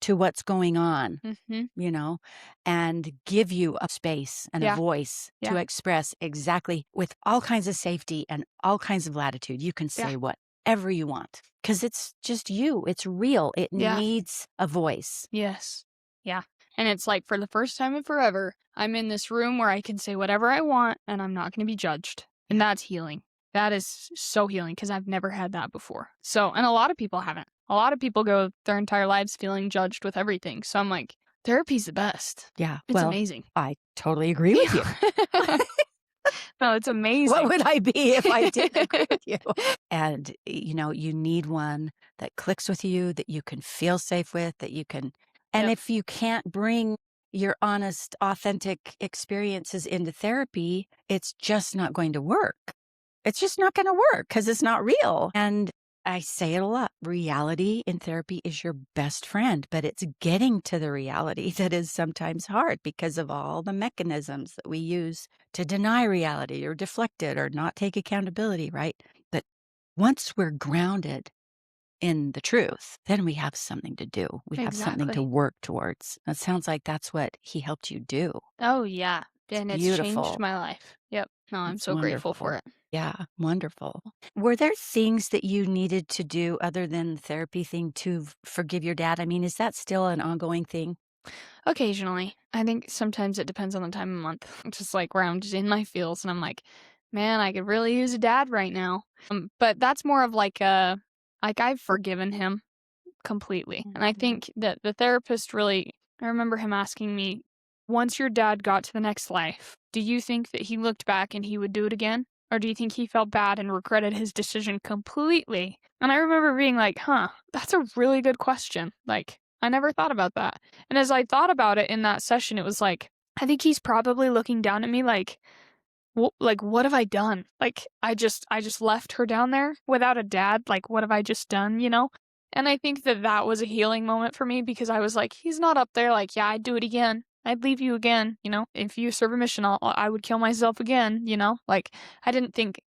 to what's going on, Hmm. you know, and give you a space and a Yeah. voice to Yeah. express exactly with all kinds of safety and all kinds of latitude. You can Yeah. say whatever you want because it's just you. It's real. It Yeah. needs a voice. Yes. Yeah. And it's like for the first time in forever, I'm in this room where I can say whatever I want and I'm not going to be judged. And Yeah. that's healing. That is so healing because I've never had that before. So, and a lot of people haven't. A lot of people go their entire lives feeling judged with everything. So I'm like, therapy's the best. Yeah. It's Well, amazing. I totally agree with you. Yeah. No, it's What amazing. would I be if I didn't agree with you? And, you need one that clicks with you, that you can feel safe with, that you can. And Yep. if you can't bring your honest, authentic experiences into therapy, it's just not going to work. It's just not going to work because it's not real. And I say it a lot. Reality in therapy is your best friend, but it's getting to the reality that is sometimes hard because of all the mechanisms that we use to deny reality or deflect it or not take accountability, right? But once we're grounded in the truth, then we have something to do. We have something to Exactly. work towards. It sounds like that's what he helped you do. Oh, yeah. And it's changed beautiful. my life. Yep. No, I'm It's so grateful for wonderful. it. Yeah, wonderful. Were there things that you needed to do other than the therapy thing to forgive your dad? I mean, is that still an ongoing thing? Occasionally. I think sometimes it depends on the time of month. Just like where I'm just in my feels and I'm like, man, I could really use a dad right now. But that's more of like I've forgiven him completely. And I Mhm. think that the therapist really, I remember him asking me, once your dad got to the next life, do you think that he looked back and he would do it again? Or do you think he felt bad and regretted his decision completely? And I remember being like, huh, that's a really good question. Like, I never thought about that. And as I thought about it in that session, it was like, I think he's probably looking down at me like, like what have I done? Like I just left her down there without a dad. Like what have I just done, you know? And I think that that was a healing moment for me because I was like, he's not up there like, yeah, I'd do it again. I'd leave you again, you know? If you serve a mission, I would kill myself again, you know? Like I didn't think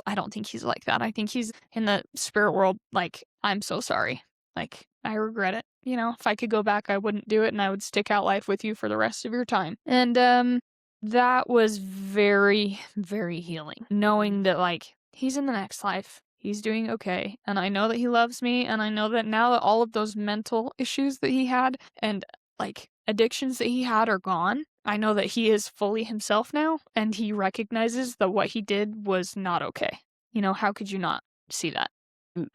I don't think he's like that. I think he's in the spirit world like, I'm so sorry. Like I regret it. You know, if I could go back, I wouldn't do it and I would stick out life with you for the rest of your time. And that was very, very healing, knowing that, like, he's in the next life. He's doing okay. And I know that he loves me. And I know that now that all of those mental issues that he had and, like, addictions that he had are gone, I know that he is fully himself now. And he recognizes that what he did was not okay. You know, how could you not see that?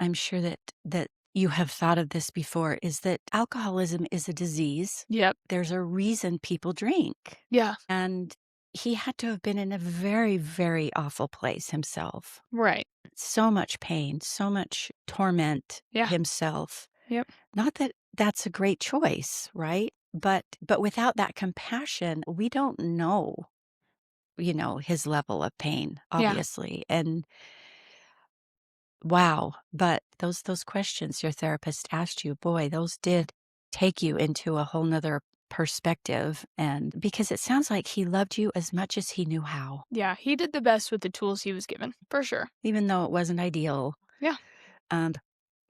I'm sure that you have thought of this before, is that alcoholism is a disease. Yep. There's a reason people drink, Yeah. and he had to have been in a very, very awful place himself. Right. So much pain, so much torment Yeah. himself. Yep. Not that that's a great choice, right? But without that compassion, we don't know, his level of pain, Yeah. obviously. And wow, but those questions your therapist asked you, boy, those did take you into a whole nother perspective, and because it sounds like he loved you as much as he knew how, Yeah. He did the best with the tools he was given, for sure. even though it wasn't ideal. Yeah. And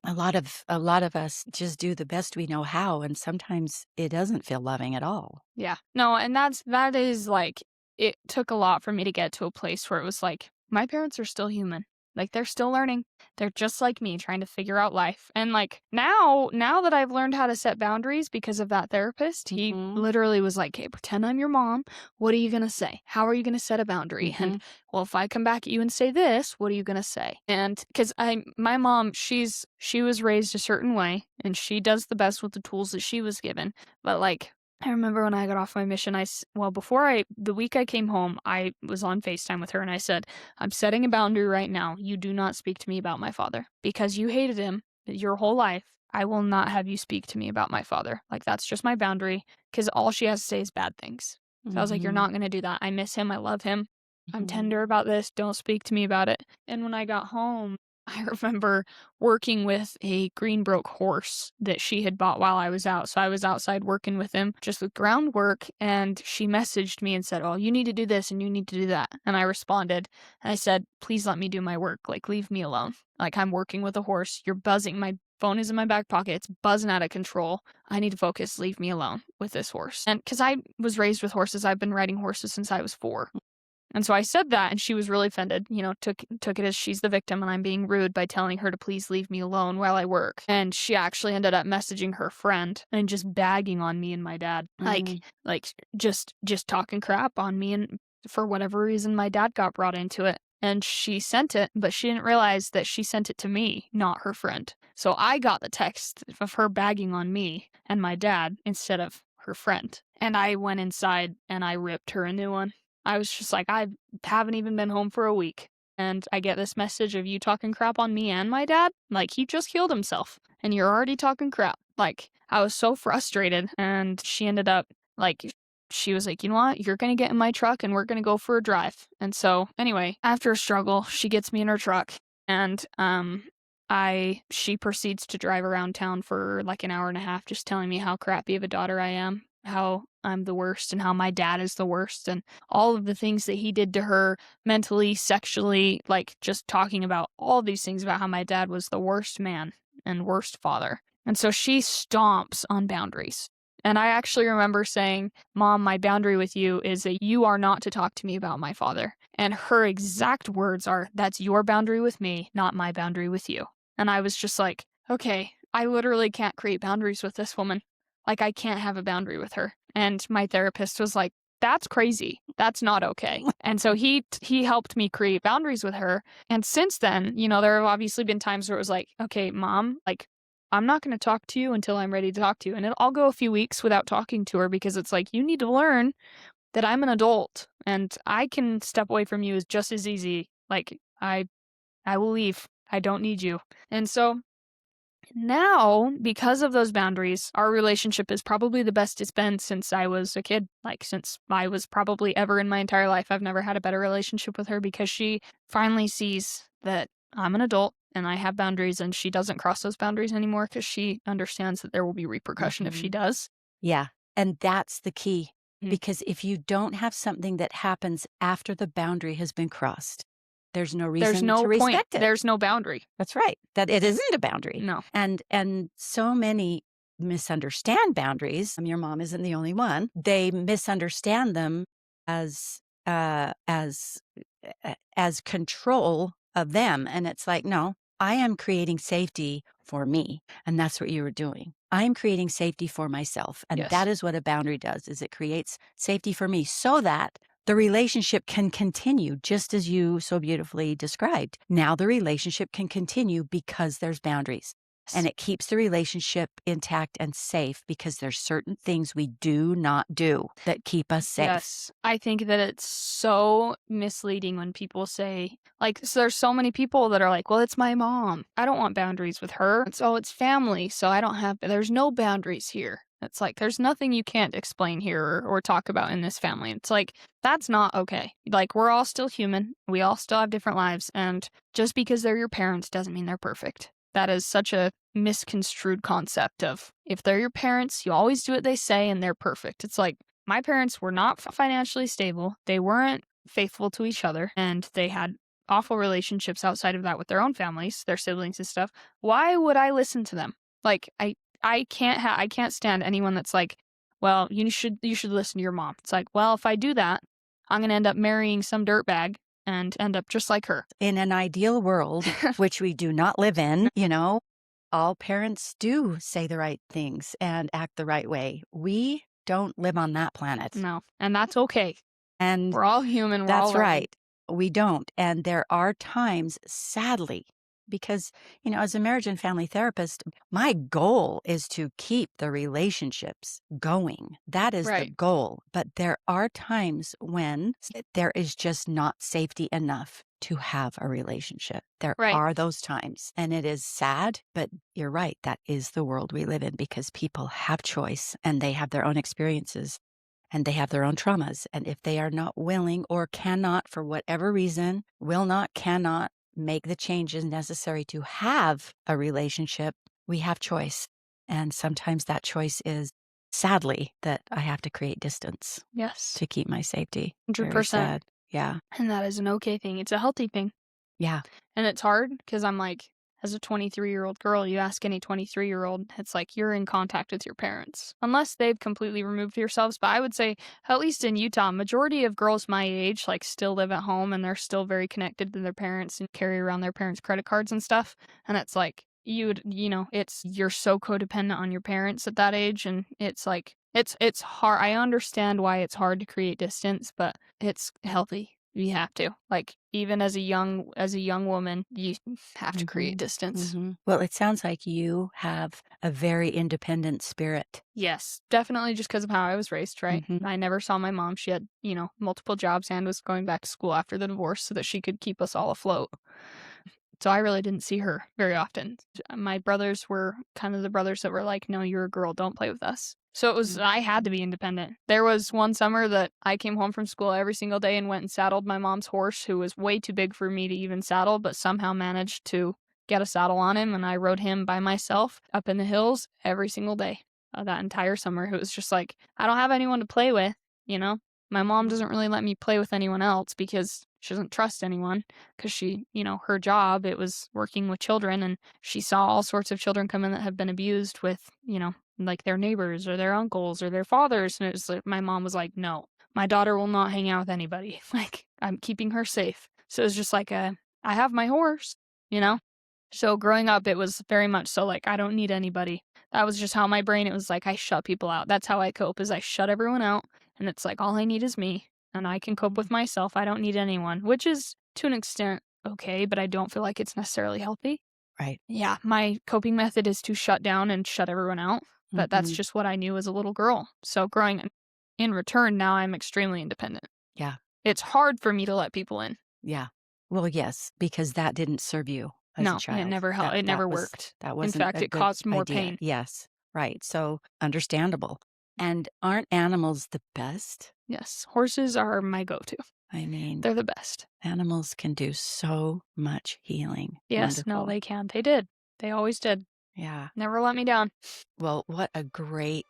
a lot of us just do the best we know how, and sometimes it doesn't feel loving at all. Yeah. No, and that is like it took a lot for me to get to a place where it was like my parents are still human. Like they're still learning. They're just like me trying to figure out life. And like now that I've learned how to set boundaries because of that therapist, he Mhm, literally was like, "Hey, pretend I'm your mom. What are you going to say? How are you going to set a boundary?" And mhm, well, if I come back at you and say this, what are you going to say? And cuz my mom, she was raised a certain way and she does the best with the tools that she was given. But like I remember when I got off my mission, the week I came home, I was on FaceTime with her and I said, I'm setting a boundary right now. You do not speak to me about my father because you hated him your whole life. I will not have you speak to me about my father. Like, that's just my boundary because all she has to say is bad things. So I was like, you're mhm, not going to do that. I miss him. I love him. I'm mhm, tender about this. Don't speak to me about it. And when I got home, I remember working with a Greenbroke horse that she had bought while I was out. So I was outside working with him, just with groundwork, and she messaged me and said, "Oh, you need to do this and you need to do that." And I responded and I said, "Please let me do my work. Like, leave me alone. Like, I'm working with a horse. You're buzzing. My phone is in my back pocket. It's buzzing out of control. I need to focus. Leave me alone with this horse." And because I was raised with horses, I've been riding horses since I was 4. And so I said that and she was really offended, you know, took it as she's the victim and I'm being rude by telling her to please leave me alone while I work. And she actually ended up messaging her friend and just bagging on me and my dad. mm, Like just talking crap on me, and for whatever reason my dad got brought into it. And she sent it, but she didn't realize that she sent it to me, not her friend. So I got the text of her bagging on me and my dad instead of her friend. And I went inside and I ripped her a new one. I was just like, I haven't even been home for a week. And I get this message of you talking crap on me and my dad. Like, he just killed himself. And you're already talking crap. Like, I was so frustrated. And she ended up, like, she was like, you know what? You're going to get in my truck and we're going to go for a drive. And so, anyway, after a struggle, she gets me in her truck. And, she proceeds to drive around town for like an hour and a half, just telling me how crappy of a daughter I am, how I'm the worst, and how my dad is the worst, and all of the things that he did to her mentally, sexually, like just talking about all these things about how my dad was the worst man and worst father. And so she stomps on boundaries. And I actually remember saying, Mom, my boundary with you is that you are not to talk to me about my father. And her exact words are, that's your boundary with me, not my boundary with you. And I was just like, okay, I literally can't create boundaries with this woman. Like, I can't have a boundary with her. And my therapist was like, that's crazy. That's not okay. And so he helped me create boundaries with her. And since then, there have obviously been times where it was like, okay, Mom, like, I'm not going to talk to you until I'm ready to talk to you. And I'll go a few weeks without talking to her because it's like, you need to learn that I'm an adult and I can step away from you just as easy. Like, I will leave. I don't need you. And so now, because of those boundaries, our relationship is probably the best it's been since I was a kid. Like, since I was probably ever in my entire life, I've never had a better relationship with her because she finally sees that I'm an adult and I have boundaries, and she doesn't cross those boundaries anymore because she understands that there will be repercussion if she does. Yeah. And that's the key. Mhm. Because if you don't have something that happens after the boundary has been crossed, there's no There's reason no to point. respect it. There's no boundary. That's right. That it isn't a boundary. No. And so many misunderstand boundaries. Your mom isn't the only one. They misunderstand them as as control of them. And it's like, no, I am creating safety for me. And that's what you were doing. I'm creating safety for myself. And Yes. that is what a boundary does, is it creates safety for me so that the relationship can continue just as you so beautifully described. Now the relationship can continue because there's boundaries. And it keeps the relationship intact and safe because there's certain things we do not do that keep us safe. Yes. I think that it's so misleading when people say, like, so there's so many people that are like, well, it's my mom. I don't want boundaries with her. So it's family. So there's no boundaries here. It's like, there's nothing you can't explain here or talk about in this family. It's like, that's not okay. Like, we're all still human. We all still have different lives. And just because they're your parents doesn't mean they're perfect. That is such a misconstrued concept of, if they're your parents, you always do what they say and they're perfect. It's like, my parents were not financially stable. They weren't faithful to each other, and they had awful relationships outside of that with their own families, their siblings and stuff. Why would I listen to them? Like, I can't stand anyone that's like, well, you should listen to your mom. It's like, well, if I do that, I'm going to end up marrying some dirtbag and end up just like her. In an ideal world, which we do not live in, all parents do say the right things and act the right way. We don't live on that planet. No, and that's okay. And We're all human. We're all that's learning. right. We don't. And there are times, sadly, because, as a marriage and family therapist, my goal is to keep the relationships going. That is the Right. goal. But there are times when there is just not safety enough to have a relationship. There Right. are those times. And it is sad, but you're right. That is the world we live in because people have choice and they have their own experiences. And they have their own traumas. And if they are not willing or cannot, for whatever reason, cannot make the changes necessary to have a relationship, we have choice. And sometimes that choice is, sadly, that I have to create distance Yes. to keep my safety. Very 100%. sad. Yeah. And that is an okay thing. It's a healthy thing. Yeah. And it's hard because I'm like, as a 23-year-old girl, you ask any 23-year-old, it's like you're in contact with your parents. Unless they've completely removed yourselves. But I would say, at least in Utah, majority of girls my age like still live at home and they're still very connected to their parents and carry around their parents' credit cards and stuff. And it's like, you're so codependent on your parents at that age. And it's like, it's hard. I understand why it's hard to create distance, but it's healthy. You have to. Like, even as a young woman, you have to create distance. Well, it sounds like you have a very independent spirit. Yes, definitely just because of how I was raised, right? Mhm. I never saw my mom. She had, multiple jobs and was going back to school after the divorce so that she could keep us all afloat. So I really didn't see her very often. My brothers were kind of the brothers that were like, no, you're a girl, don't play with us. So I had to be independent. There was one summer that I came home from school every single day and went and saddled my mom's horse, who was way too big for me to even saddle, but somehow managed to get a saddle on him. And I rode him by myself up in the hills every single day that entire summer. It was just like, I don't have anyone to play with, My mom doesn't really let me play with anyone else because she doesn't trust anyone because she, her job, it was working with children, and she saw all sorts of children come in that have been abused with, like their neighbors or their uncles or their fathers. And it was like, my mom was like, no, my daughter will not hang out with anybody. Like, I'm keeping her safe. So it was just like I have my horse, you know? So growing up, it was very much so like, I don't need anybody. That was just how my brain, it was like, I shut people out. That's how I cope, is I shut everyone out. And it's like, all I need is me. And I can cope with myself. I don't need anyone, which is to an extent okay, but I don't feel like it's necessarily healthy. Right. Yeah, my coping method is to shut down and shut everyone out. But that's just what I knew as a little girl. So growing in return, now I'm extremely independent. Yeah. It's hard for me to let people in. Yeah. Well, yes, because that didn't serve you as a No, child. it never helped. It never worked. That In wasn't fact, a it good caused more idea. pain. Yes. Right. So understandable. And aren't animals the best? Yes, horses are my go-to. I mean, They're the best. animals can do so much healing. Yes, no, Wonderful. they can. They did. They always did. Yeah. Never let me down. Well, what a great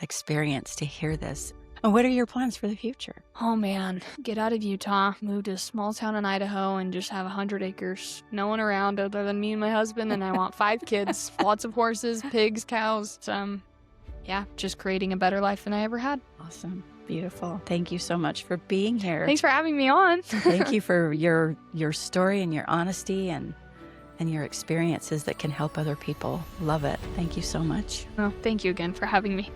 experience to hear this. And what are your plans for the future? Oh man, get out of Utah, move to a small town in Idaho, and just have 100 acres. No one around other than me and my husband, and I want 5 kids, lots of horses, pigs, cows. Yeah, just creating a better life than I ever had. Awesome. Beautiful. Thank you so much for being here. Thanks for having me on. Thank you for your story and your honesty and your experiences that can help other people. Love it. Thank you so much. Well, thank you again for having me.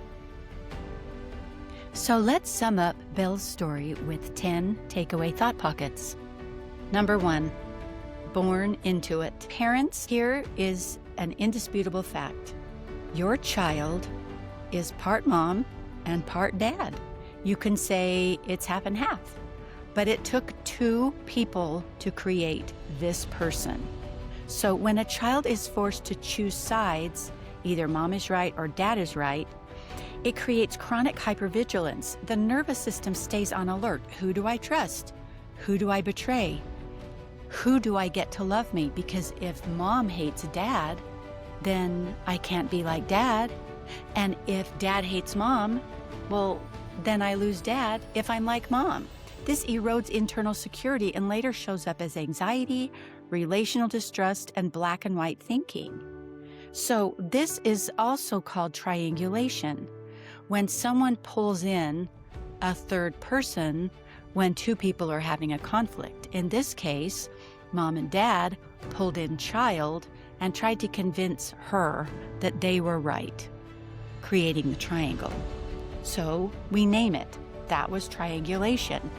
So let's sum up Belle's story with 10 takeaway thought pockets. Number 1, born into it. Parents, here is an indisputable fact. Your child is part mom and part dad. You can say it's half and half, but it took 2 people to create this person. So when a child is forced to choose sides, either mom is right or dad is right, it creates chronic hypervigilance. The nervous system stays on alert. Who do I trust? Who do I betray? Who do I get to love me? Because if mom hates dad, then I can't be like dad. And if dad hates mom, well, then I lose dad if I'm like mom. This erodes internal security and later shows up as anxiety, relational distrust, and black and white thinking. So this is also called triangulation. When someone pulls in a third person when 2 people are having a conflict. In this case, mom and dad pulled in child and tried to convince her that they were right, creating the triangle. So we name it. That was triangulation.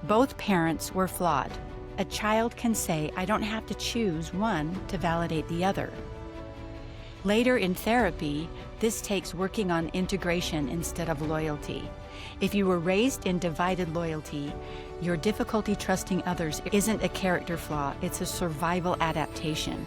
Both parents were flawed. A child can say, I don't have to choose one to validate the other. Later in therapy, this takes working on integration instead of loyalty. If you were raised in divided loyalty, your difficulty trusting others isn't a character flaw, it's a survival adaptation.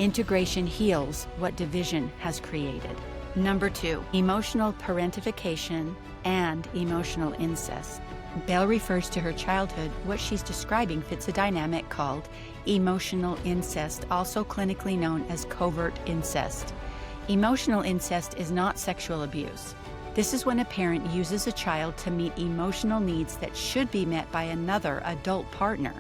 Integration heals what division has created. Number 2, emotional parentification and emotional incest. Belle refers to her childhood. What she's describing fits a dynamic called emotional incest, also clinically known as covert incest. Emotional incest is not sexual abuse. This is when a parent uses a child to meet emotional needs that should be met by another adult partner.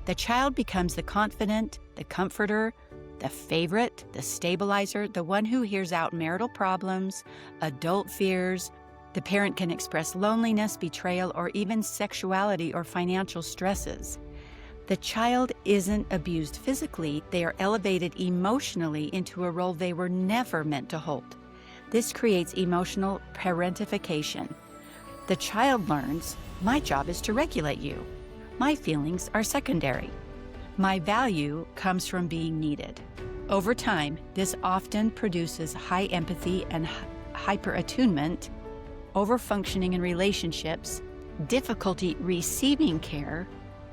The child becomes the confidant, the comforter, the favorite, the stabilizer, the one who hears out marital problems, adult fears. The parent can express loneliness, betrayal, or even sexuality or financial stresses. The child isn't abused physically, they are elevated emotionally into a role they were never meant to hold. This creates emotional parentification. The child learns, my job is to regulate you. My feelings are secondary. My value comes from being needed. Over time, this often produces high empathy and hyperattunement, overfunctioning in relationships, difficulty receiving care,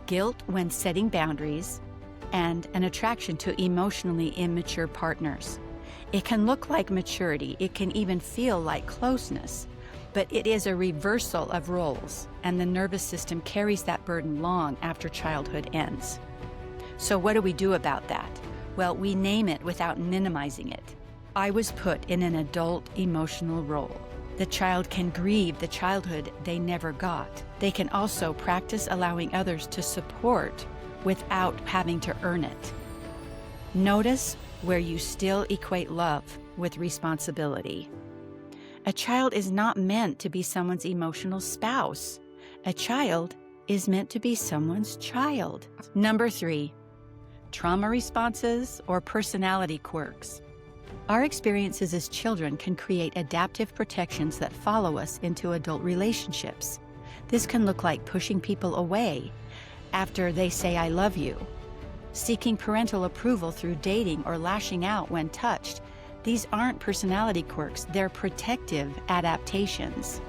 guilt when setting boundaries, and an attraction to emotionally immature partners. It can look like maturity, it can even feel like closeness, but it is a reversal of roles, and the nervous system carries that burden long after childhood ends. So what do we do about that? Well, we name it without minimizing it. I was put in an adult emotional role. The child can grieve the childhood they never got. They can also practice allowing others to support without having to earn it. Notice where you still equate love with responsibility. A child is not meant to be someone's emotional spouse. A child is meant to be someone's child. Number 3, trauma responses or personality quirks. Our experiences as children can create adaptive protections that follow us into adult relationships. This can look like pushing people away after they say "I love you," seeking parental approval through dating, or lashing out when touched. These aren't personality quirks, they're protective adaptations.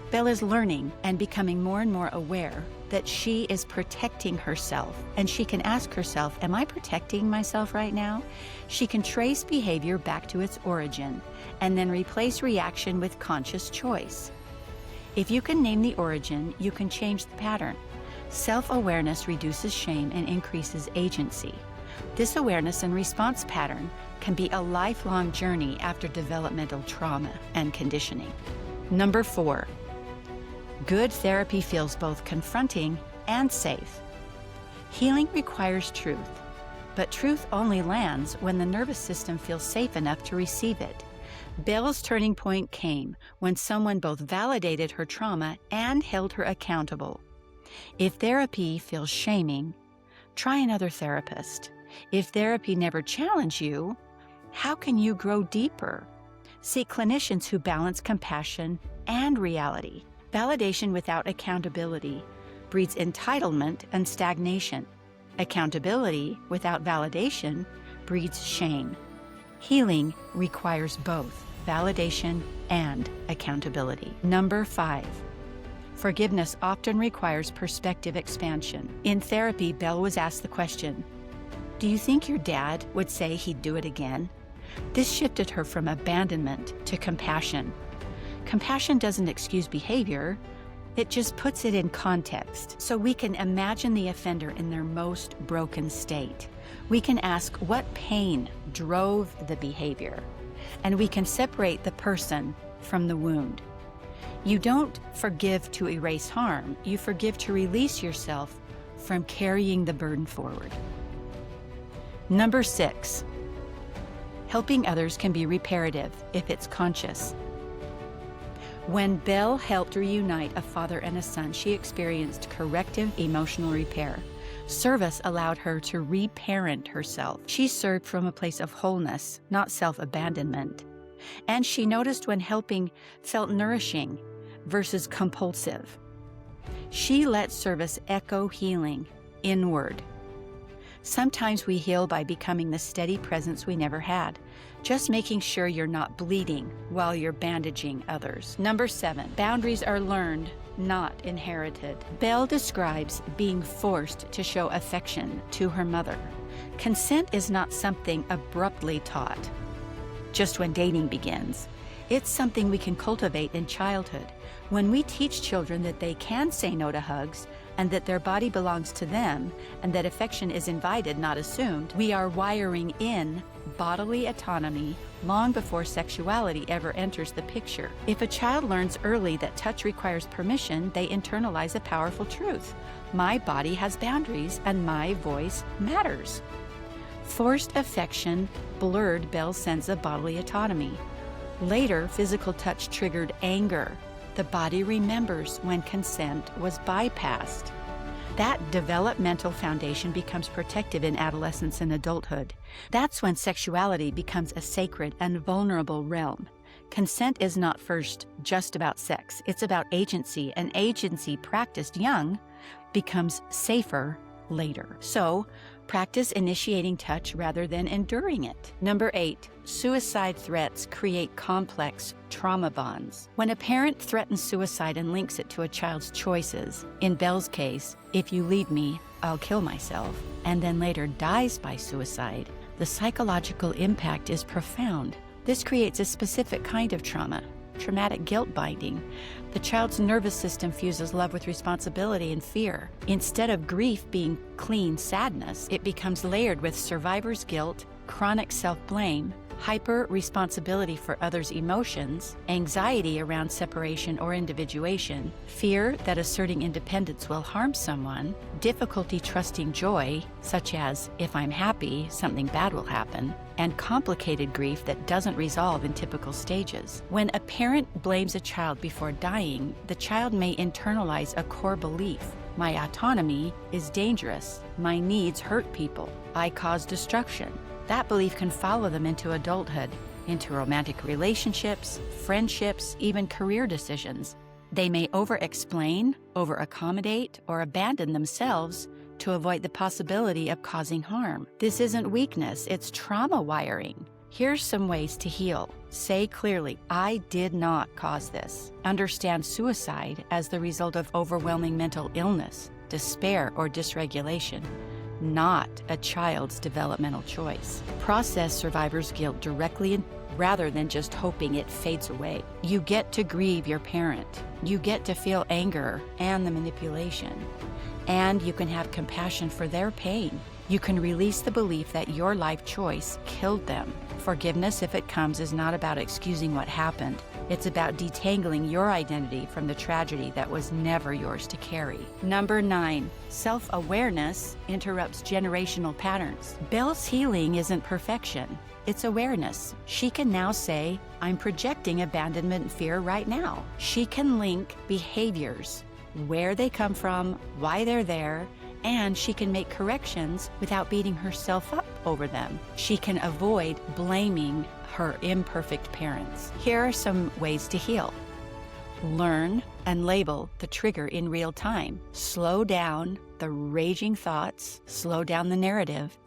Belle is learning and becoming more and more aware that she is protecting herself, and she can ask herself, am I protecting myself right now? She can trace behavior back to its origin and then replace reaction with conscious choice. If you can name the origin, you can change the pattern. Self-awareness reduces shame and increases agency. This awareness and response pattern can be a lifelong journey after developmental trauma and conditioning. Number 4, good therapy feels both confronting and safe. Healing requires truth, but truth only lands when the nervous system feels safe enough to receive it. Belle's turning point came when someone both validated her trauma and held her accountable. If therapy feels shaming, try another therapist. If therapy never challenged you, how can you grow deeper? Seek clinicians who balance compassion and reality. Validation without accountability breeds entitlement and stagnation. Accountability without validation breeds shame. Healing requires both validation and accountability. Number 5, forgiveness often requires perspective expansion. In therapy, Belle was asked the question, do you think your dad would say he'd do it again? This shifted her from abandonment to compassion. Compassion doesn't excuse behavior, it just puts it in context, so we can imagine the offender in their most broken state. We can ask what pain drove the behavior, and we can separate the person from the wound. You don't forgive to erase harm, you forgive to release yourself from carrying the burden forward. Number 6, helping others can be reparative if it's conscious. When Belle helped reunite a father and a son, she experienced corrective emotional repair. Service allowed her to reparent herself. She served from a place of wholeness, not self-abandonment. And she noticed when helping felt nourishing versus compulsive. She let service echo healing inward. Sometimes we heal by becoming the steady presence we never had, just making sure you're not bleeding while you're bandaging others. Number 7, boundaries are learned, not inherited. Belle describes being forced to show affection to her mother. Consent is not something abruptly taught, just when dating begins. It's something we can cultivate in childhood. When we teach children that they can say no to hugs, and that their body belongs to them, and that affection is invited, not assumed, we are wiring in bodily autonomy long before sexuality ever enters the picture. If a child learns early that touch requires permission, they internalize a powerful truth. My body has boundaries, and my voice matters. Forced affection blurred Belle's sense of bodily autonomy. Later, physical touch triggered anger. The body remembers when consent was bypassed. That developmental foundation becomes protective in adolescence and adulthood. That's when sexuality becomes a sacred and vulnerable realm. Consent is not first just about sex. It's about agency, and agency practiced young becomes safer later. So, practice initiating touch rather than enduring it. Number 8, suicide threats create complex trauma bonds. When a parent threatens suicide and links it to a child's choices, in Belle's case, if you leave me, I'll kill myself, and then later dies by suicide, the psychological impact is profound. This creates a specific kind of trauma, traumatic guilt binding. The child's nervous system fuses love with responsibility and fear. Instead of grief being clean sadness, it becomes layered with survivor's guilt, chronic self-blame, hyper responsibility for others' emotions, anxiety around separation or individuation, fear that asserting independence will harm someone, difficulty trusting joy, such as, if I'm happy, something bad will happen, and complicated grief that doesn't resolve in typical stages. When a parent blames a child before dying, the child may internalize a core belief: my autonomy is dangerous, my needs hurt people, I cause destruction. That belief can follow them into adulthood, into romantic relationships, friendships, even career decisions. They may over-explain, over-accommodate, or abandon themselves to avoid the possibility of causing harm. This isn't weakness, it's trauma wiring. Here's some ways to heal. Say clearly, I did not cause this. Understand suicide as the result of overwhelming mental illness, despair, or dysregulation, not a child's developmental choice. Process survivor's guilt directly rather than just hoping it fades away. You get to grieve your parent. You get to feel anger and the manipulation. And you can have compassion for their pain. You can release the belief that your life choice killed them. Forgiveness, if it comes, is not about excusing what happened. It's about detangling your identity from the tragedy that was never yours to carry. Number 9, self-awareness interrupts generational patterns. Belle's healing isn't perfection. It's awareness. She can now say, I'm projecting abandonment fear right now. She can link behaviors, where they come from, why they're there, and she can make corrections without beating herself up over them. She can avoid blaming her imperfect parents. Here are some ways to heal. Learn and label the trigger in real time. Slow down the raging thoughts, slow down the narrative,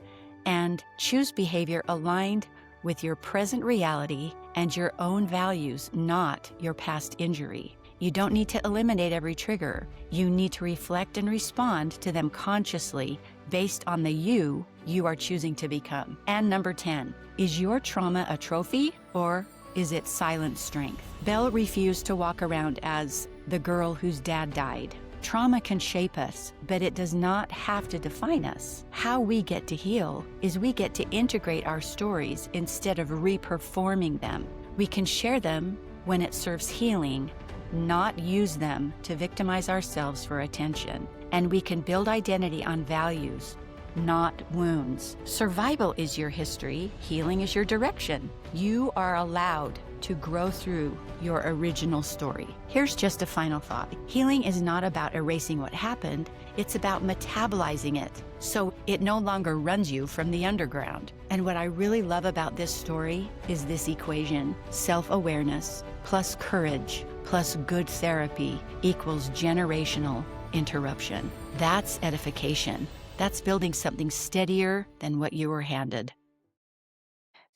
and choose behavior aligned with your present reality and your own values, not your past injury. You don't need to eliminate every trigger. You need to reflect and respond to them consciously based on the you are choosing to become. And number 10, is your trauma a trophy or is it silent strength? Belle refused to walk around as the girl whose dad died. Trauma can shape us, but it does not have to define us. How we get to heal is we get to integrate our stories instead of reperforming them. We can share them when it serves healing, not use them to victimize ourselves for attention. And we can build identity on values, not wounds. Survival is your history, healing is your direction. You are allowed to grow through your original story. Here's just a final thought. Healing is not about erasing what happened, it's about metabolizing it so it no longer runs you from the underground. And what I really love about this story is this equation: self-awareness plus courage plus good therapy equals generational interruption. That's edification. That's building something steadier than what you were handed.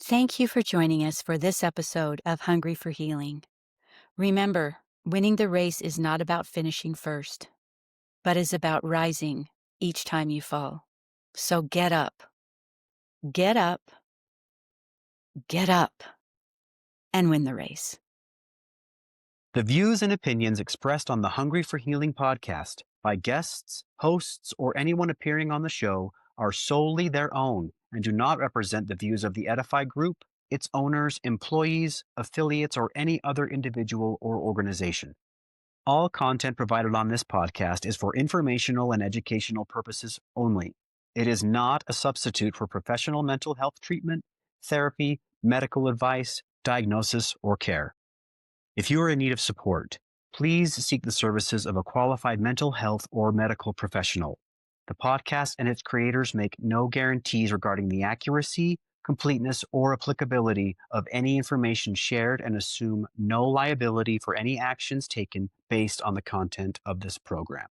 Thank you for joining us for this episode of Hungry for Healing. Remember, winning the race is not about finishing first, but is about rising each time you fall. So get up, get up, get up, and win the race. The views and opinions expressed on the Hungry for Healing podcast by guests, hosts, or anyone appearing on the show are solely their own and do not represent the views of the Edify Group, its owners, employees, affiliates, or any other individual or organization. All content provided on this podcast is for informational and educational purposes only. It is not a substitute for professional mental health treatment, therapy, medical advice, diagnosis, or care. If you are in need of support, please seek the services of a qualified mental health or medical professional. The podcast and its creators make no guarantees regarding the accuracy, completeness, or applicability of any information shared and assume no liability for any actions taken based on the content of this program.